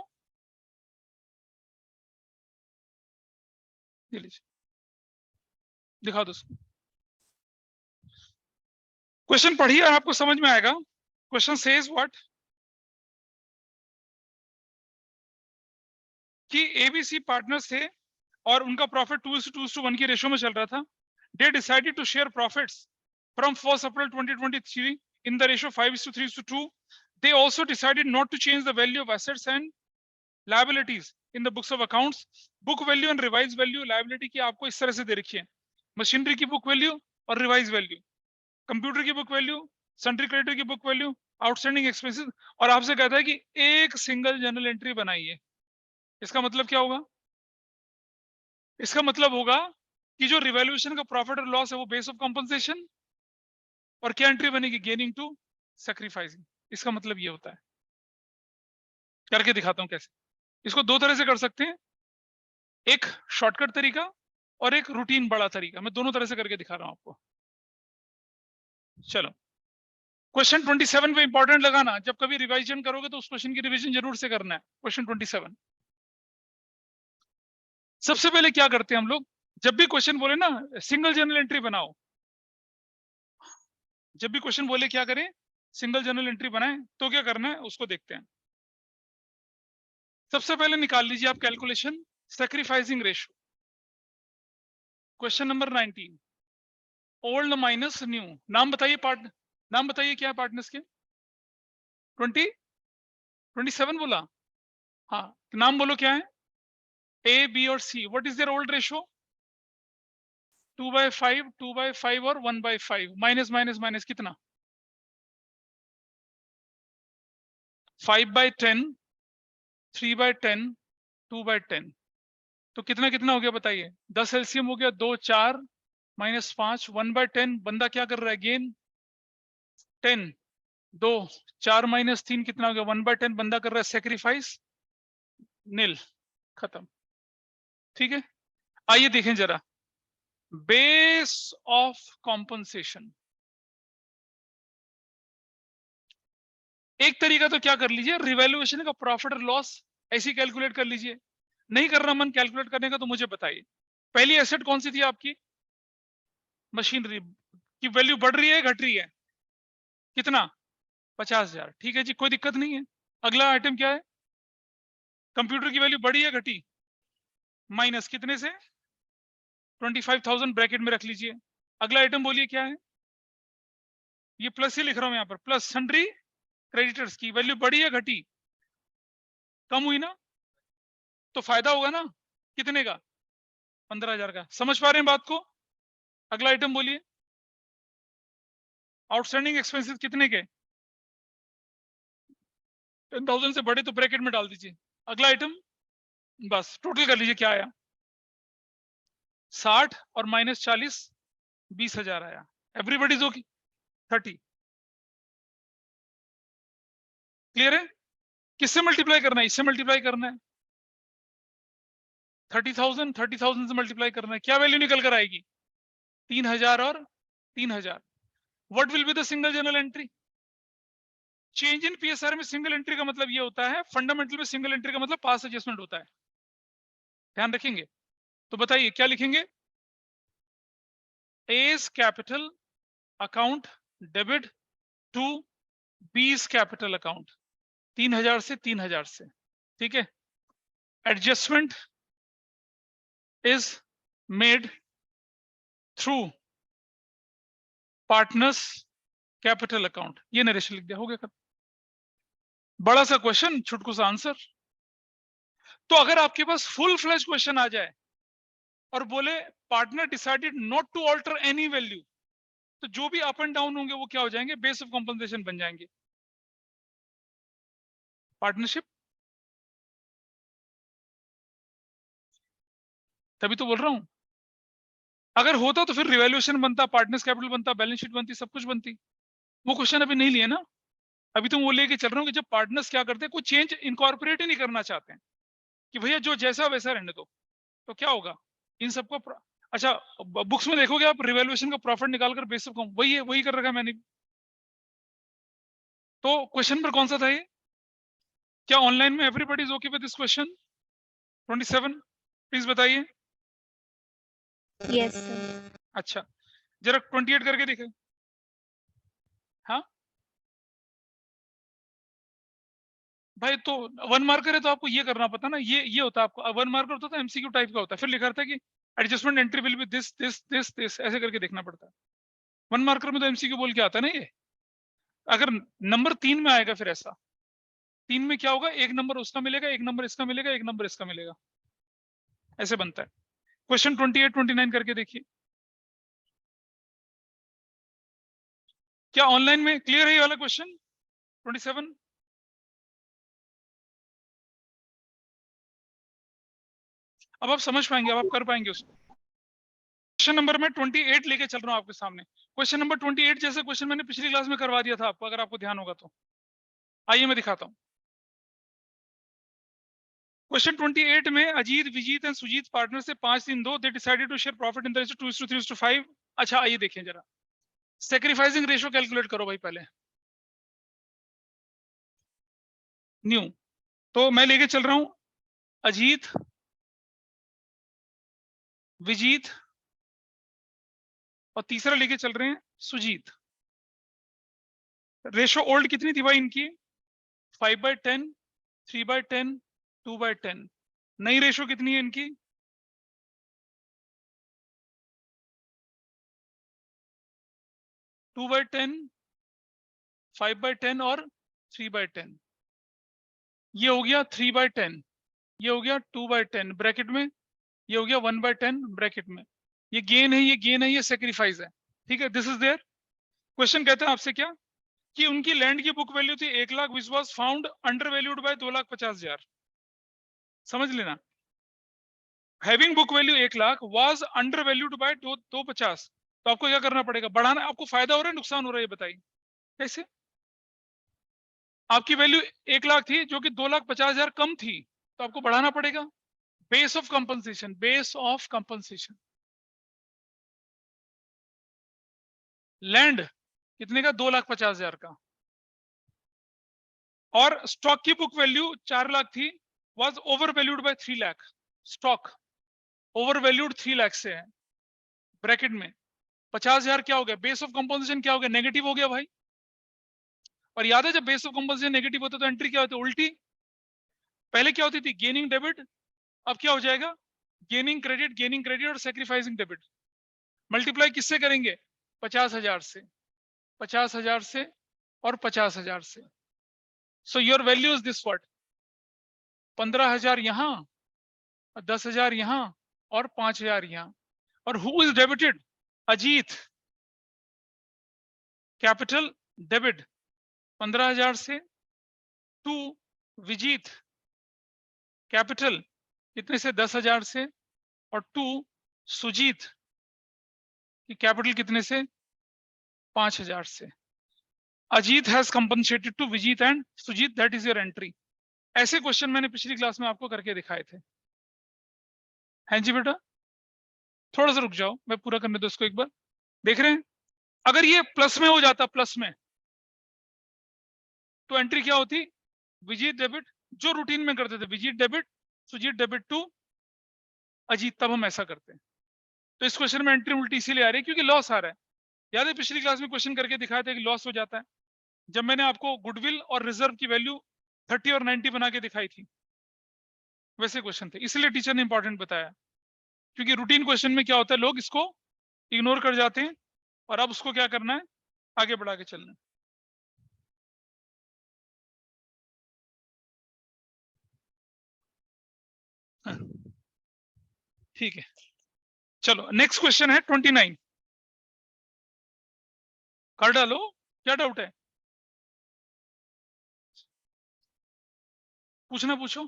ये लीजिए, दिखा दो। क्वेश्चन पढ़िए और आपको समझ में आएगा। क्वेश्चन सेज व्हाट, कि एबीसी पार्टनर्स थे और उनका प्रॉफिट 2:1 की रेशियो में चल रहा था। They decided to share profits from 1 April 2023 in the ratio 5:3:2. They also decided not to change the value of assets and liabilities in the books of accounts. Book value and revised value liability की आपको इस तरह से दे रखी है, machinery की book value और revise value, computer की बुक वैल्यू, सन्ड्री क्रेडिटर की बुक वैल्यू, आउटस्टैंडिंग एक्सपेंसेस। और आपसे कहता है कि एक सिंगल जर्नल एंट्री बनाइए। इसका मतलब क्या होगा, इसका मतलब होगा कि जो रिवैल्यूएशन का प्रॉफिट और लॉस है वो बेस ऑफ कंपनसेशन, और क्या एंट्री बनेगी, गेनिंग टू सैक्रिफाइसिंग। इसका मतलब ये होता है। करके दिखाता हूं कैसे। इसको 2 तरह से कर सकते हैं, एक शॉर्टकट तरीका और एक रूटीन बड़ा तरीका। मैं दोनों तरह से करके दिखा रहा हूं आपको। चलो, क्वेश्चन 27 पे इंपॉर्टेंट लगाना, जब कभी रिवाइजन करोगे तो उस क्वेश्चन की रिवीजन जरूर से करना है। क्वेश्चन 27 सबसे पहले क्या करते हैं हम लोग, जब भी क्वेश्चन बोले ना सिंगल जर्नल एंट्री बनाओ, जब भी क्वेश्चन बोले क्या करें, सिंगल जर्नल एंट्री बनाएं, तो क्या करना है उसको देखते हैं। सबसे पहले निकाल लीजिए आप calculation sacrificing ratio. Question number 19, old minus new. नाम बताइए नाम बताइए क्या है पार्टनर्स के। 27 बोला, हाँ नाम बोलो क्या है। ए बी और C, what is their old ratio. 2/5, 2/5 और 1/5, माइनस माइनस माइनस कितना, 5/10, 3/10, 2/10, तो कितना कितना हो गया बताइए। 10 एलसीएम हो गया, 2 4 -5, 1/10 बंदा क्या कर रहा है गेन 10, 2 4 -3 कितना हो गया 1/10 बंदा कर रहा है सेक्रीफाइस नील, खत्म। ठीक है, आइए देखें जरा बेस ऑफ कॉम्पनसेशन। एक तरीका तो क्या कर लीजिए, रिवैल्यूएशन का प्रॉफिट और लॉस ऐसे कैलकुलेट कर लीजिए। नहीं करना मन कैलकुलेट करने का तो मुझे बताइए। पहली एसेट कौन सी थी आपकी, मशीनरी की वैल्यू बढ़ रही है घट रही है, कितना 50,000, ठीक है जी कोई दिक्कत नहीं है। अगला आइटम क्या है, कंप्यूटर की वैल्यू बढ़ी है घटी, माइनस कितने से 25,000 ब्रैकेट में रख लीजिए। अगला आइटम बोलिए क्या है, ये प्लस ही लिख रहा हूं यहाँ पर, प्लस सन्ड्री क्रेडिटर्स की वैल्यू बढ़ी है घटी, कम हुई ना, तो फायदा होगा ना, कितने का 15,000 का। समझ पा रहे हैं बात को। अगला आइटम बोलिए, आउटस्टैंडिंग एक्सपेंसेस कितने के 10,000 से बड़े तो ब्रैकेट में डाल दीजिए। अगला आइटम बस टोटल कर लीजिए क्या आया, 60 और -40 20,000 आया। एवरीबडी इज ओके, 30 क्लियर है। किससे मल्टीप्लाई करना है, इससे मल्टीप्लाई करना है, 30,000 से मल्टीप्लाई करना है, क्या वैल्यू निकल कर आएगी 3,000 और 3,000। What will be the single journal entry. Change in PSR में सिंगल एंट्री का मतलब ये होता है, फंडामेंटल में सिंगल एंट्री का मतलब पास एडजस्टमेंट होता है, ध्यान रखेंगे। तो बताइए क्या लिखेंगे, A's capital account debit to B's capital account, 3,000 से 3,000 से, ठीक है। Adjustment is made through partners' capital account, ये नरेशन लिख दिया, हो गया। बड़ा सा क्वेश्चन छुटकू सा आंसर। तो अगर आपके पास फुल फ्लैश क्वेश्चन आ जाए और बोले partner decided not to alter any value, तो जो भी अप एंड डाउन होंगे वो क्या हो जाएंगे, बेस ऑफ कॉम्पनसेशन बन जाएंगे। पार्टनरशिप, तभी तो बोल रहा हूं। अगर होता तो फिर रिवैल्यूएशन बनता, पार्टनर्स कैपिटल बनता, बैलेंस शीट बनती, सब कुछ बनती। वो क्वेश्चन अभी नहीं लिए ना, अभी तो वो लेके चल रहा हूँ कि जब पार्टनर्स क्या करते हैं, कोई चेंज इनकॉर्पोरेट ही नहीं करना चाहते हैं कि भैया जो जैसा वैसा रहने दो, तो क्या होगा इन सबको अच्छा बुक्स में देखोगे आप रिवैल्यूएशन का प्रॉफिट निकालकर बेस ऑफ वही है, वही कर रखा है मैंने। तो क्वेश्चन पर कौन सा था ये, क्या ऑनलाइन में everybody is okay with this question 27, please बताइए। Yes, sir. अच्छा जरा 28 करके देखें। हाँ भाई, तो वन मार्कर है तो आपको ये करना पता ना, ये होता है आपको वन मार्कर होता था एमसीक्यू टाइप का होता है, फिर लिखा था कि adjustment entry will be this this this this, ऐसे करके देखना पड़ता है। वन मार्कर में तो एमसीक्यू बोल के आता है ना ये। अगर नंबर 3 में आएगा फिर ऐसा, 3 में क्या होगा, एक नंबर उसका मिलेगा, एक नंबर इसका मिलेगा, एक नंबर इसका मिलेगा, ऐसे बनता है। क्वेश्चन 28 29 करके देखिए, क्या ऑनलाइन में क्लियर है ये वाला क्वेश्चन 27। अब आप समझ पाएंगे, अब आप कर पाएंगे उसको। क्वेश्चन नंबर में 28 लेके चल रहा हूं आपके सामने। क्वेश्चन नंबर 28 जैसे क्वेश्चन मैंने पिछली क्लास में करवा दिया था आपको, अगर आपको ध्यान होगा तो। आइए मैं दिखाता हूं। क्वेश्चन 28 में अजीत, विजीत एंड सुजीत पार्टनर से 5-3-2 they decided to share profit in the ratio 2:3:5। अच्छा आइए देखें जरा, सैक्रिफाइसिंग रेशियो कैलकुलेट करो भाई पहले। न्यू, तो मैं लेके चल रहा हूं अजीत, विजीत और तीसरा लेके चल रहे हैं सुजीत। रेशो ओल्ड कितनी थी भाई इनकी? 5/10, 3/10, 2/10। नई रेशो कितनी है इनकी? 2/10, 5/10 और 3/10। ये हो गया 3/10, ये हो गया 2/10 ब्रैकेट में, ये हो गया 1/10 ब्रैकेट में। ये गेन है, ये गेन है, ये सेक्रीफाइस है। ठीक है, दिस इज देयर। क्वेश्चन कहता है आपसे क्या कि उनकी लैंड की बुक वैल्यू थी 1 lakh, which was found under valued bye 2,50,000। समझ लेना, having book value 1 lakh was under valued bye 250। तो आपको क्या करना पड़ेगा? बढ़ाना। आपको फायदा हो रहा है नुकसान हो रहा है ये बताइए कैसे? आपकी वैल्यू 1 लाख थी जो कि 2,50,000 कम थी, तो आपको बढ़ाना पड़ेगा। Base of compensation, base of compensation. Land कितने का? 2,50,000 का। और स्टॉक की बुक वैल्यू 4 लाख थी, was over valued bye 3 lakh. Stock over valued 3 lakh से है। ब्रैकेट में 50,000 क्या हो गया? बेस ऑफ कंपनसेशन क्या हो गया? नेगेटिव हो गया भाई। और याद है जब बेस ऑफ कंपनसेशन नेगेटिव होता है तो एंट्री क्या होती है? उल्टी। पहले क्या होती थी? गेनिंग डेबिट, अब क्या हो जाएगा? गेनिंग क्रेडिट, गेनिंग क्रेडिट और सेक्रीफाइसिंग डेबिट। मल्टीप्लाई किससे करेंगे? 50,000 से, 50,000 से और 50,000 से। So your value is this what? 15,000 यहां, 10,000 यहां और 5,000 यहां। और who is debited? Ajit. Capital debit 15,000 से, टू विजीत कैपिटल कितने से? 10,000 से, और टू सुजीत की कैपिटल कितने से? 5,000 से। Ajit has compensated to Vijit and Sujit, that is your entry. ऐसे क्वेश्चन मैंने पिछली क्लास में आपको करके दिखाए थे। हैं जी बेटा? थोड़ा सा रुक जाओ, मैं पूरा करने दो इसको एक बार। देख रहे हैं? अगर ये प्लस में हो जाता, प्लस में, तो एंट्री क्या होती? विजीत डेबिट, जो रूटीन में करते थे, Vijit debit, Sujit debit to Ajit, तब हम ऐसा करते हैं। तो इस क्वेश्चन में एंट्री उल्टी इसीलिए आ रही है क्योंकि लॉस आ रहा है। याद है पिछली क्लास में क्वेश्चन करके दिखाया था कि लॉस हो जाता है, जब मैंने आपको गुडविल और रिजर्व की वैल्यू 30 और 90 बना के दिखाई थी, वैसे क्वेश्चन थे। इसलिए टीचर ने इंपॉर्टेंट बताया, क्योंकि रूटीन क्वेश्चन में क्या होता है, लोग इसको इग्नोर कर जाते हैं, और अब उसको क्या करना है? आगे बढ़ा के चलना है। हाँ, ठीक है, चलो नेक्स्ट क्वेश्चन है 29। कर डालो, क्या डाउट है? पूछना पूछो।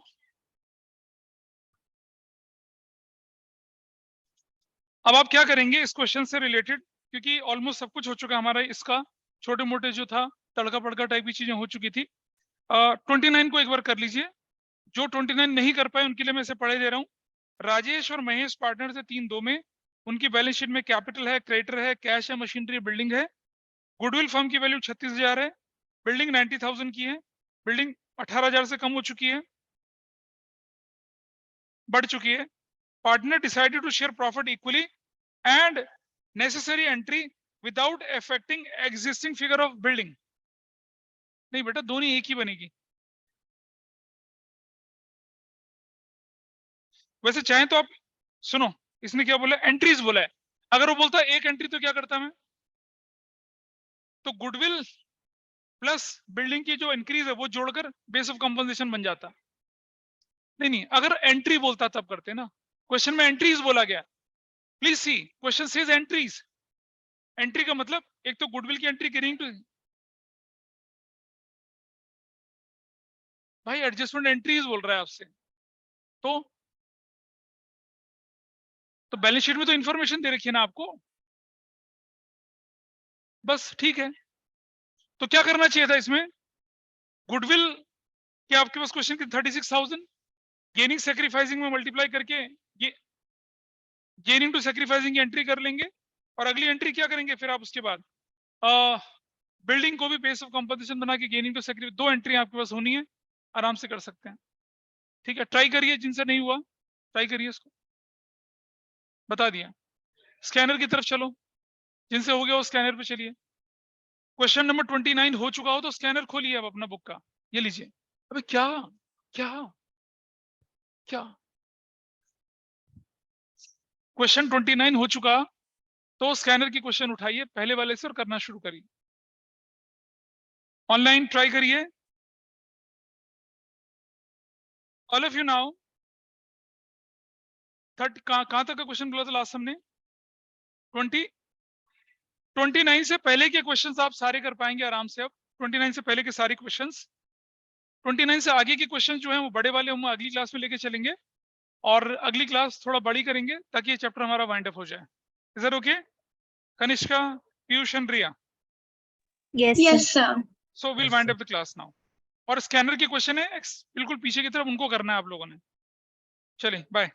अब आप क्या करेंगे इस क्वेश्चन से रिलेटेड, क्योंकि ऑलमोस्ट सब कुछ हो चुका हमारा इसका, छोटे मोटे जो था तड़का पड़का टाइप की चीजें हो चुकी थी। 29 को एक बार कर लीजिए। जो 29 नहीं कर पाए उनके लिए मैं इसे पढ़े दे रहा हूँ। राजेश और महेश पार्टनर से 3-2 में, उनकी बैलेंस शीट में कैपिटल है, क्रेडिटर है, कैश है, मशीनरी, बिल्डिंग है। गुडविल फर्म की वैल्यू 36,000 है, बिल्डिंग 90,000 की है, बिल्डिंग 18,000 से कम हो चुकी है, बढ़ चुकी है। Partner decided to share profit equally and necessary entry without affecting existing figure of building. नहीं बेटा, दोनों एक ही बनेगी। वैसे चाहे तो आप सुनो, इसने क्या बोला? एंट्रीज बोला है। अगर वो बोलता है एक एंट्री, तो क्या करता मैं? तो गुडविल प्लस बिल्डिंग की जो इंक्रीज है वो जोड़कर बेस ऑफ कंपनसेशन बन जाता। नहीं नहीं, अगर एंट्री बोलता तब करते ना। क्वेश्चन में एंट्रीज बोला गया। Please see, question says entries. Entry का मतलब एक तो गुडविल की एंट्री करेंगे टू, भाई एडजस्टमेंट एंट्रीज बोल रहा है आपसे। तो बैलेंस शीट में तो इंफॉर्मेशन दे रखी है ना आपको, बस ठीक है। तो क्या करना चाहिए था इसमें? गुडविल, क्या आपके पास क्वेश्चन की 36,000, गेनिंग सेक्रीफाइसिंग में मल्टीप्लाई करके ये गेनिंग टू सेक्रीफाइसिंग की एंट्री कर लेंगे और अगली एंट्री क्या करेंगे फिर आप उसके बाद बिल्डिंग को भी बेस ऑफ कंपोजिशन बना के गेनिंग टू सेक्री 2 एंट्री आपके पास होनी है, आराम से कर सकते हैं। ठीक है, ट्राई करिए, जिनसे नहीं हुआ ट्राई करिए इसको, बता दिया। स्कैनर की तरफ चलो, जिनसे हो गया वो स्कैनर पे चलिए। क्वेश्चन नंबर 29 हो चुका हो तो स्कैनर खोलिए अब अपना बुक का, ये लीजिए। अबे क्या क्या क्या क्वेश्चन 29 हो चुका तो स्कैनर की क्वेश्चन उठाइए पहले वाले से और करना शुरू करिए। ऑनलाइन ट्राई करिए, ऑल ऑफ यू नाउ। 30 कहां तक का क्वेश्चन बोला था लास्ट हमने? 29 से पहले के क्वेश्चंस आप सारे कर पाएंगे आराम से। अब 29 से पहले के सारे क्वेश्चंस, 29 से आगे के क्वेश्चंस जो हैं वो बड़े वाले हम अगली क्लास में लेके चलेंगे और अगली क्लास थोड़ा बड़ी करेंगे ताकि ये चैप्टर हमारा वाइंड अप हो जाए। Is that okay? Kanishka, Piyush and Riya, Yes, Yes, sir. sir. So will wind up the class now. और स्कैनर की क्वेश्चन है बिल्कुल पीछे की तरफ, उनको करना है आप लोगों ने। चलिए बाय।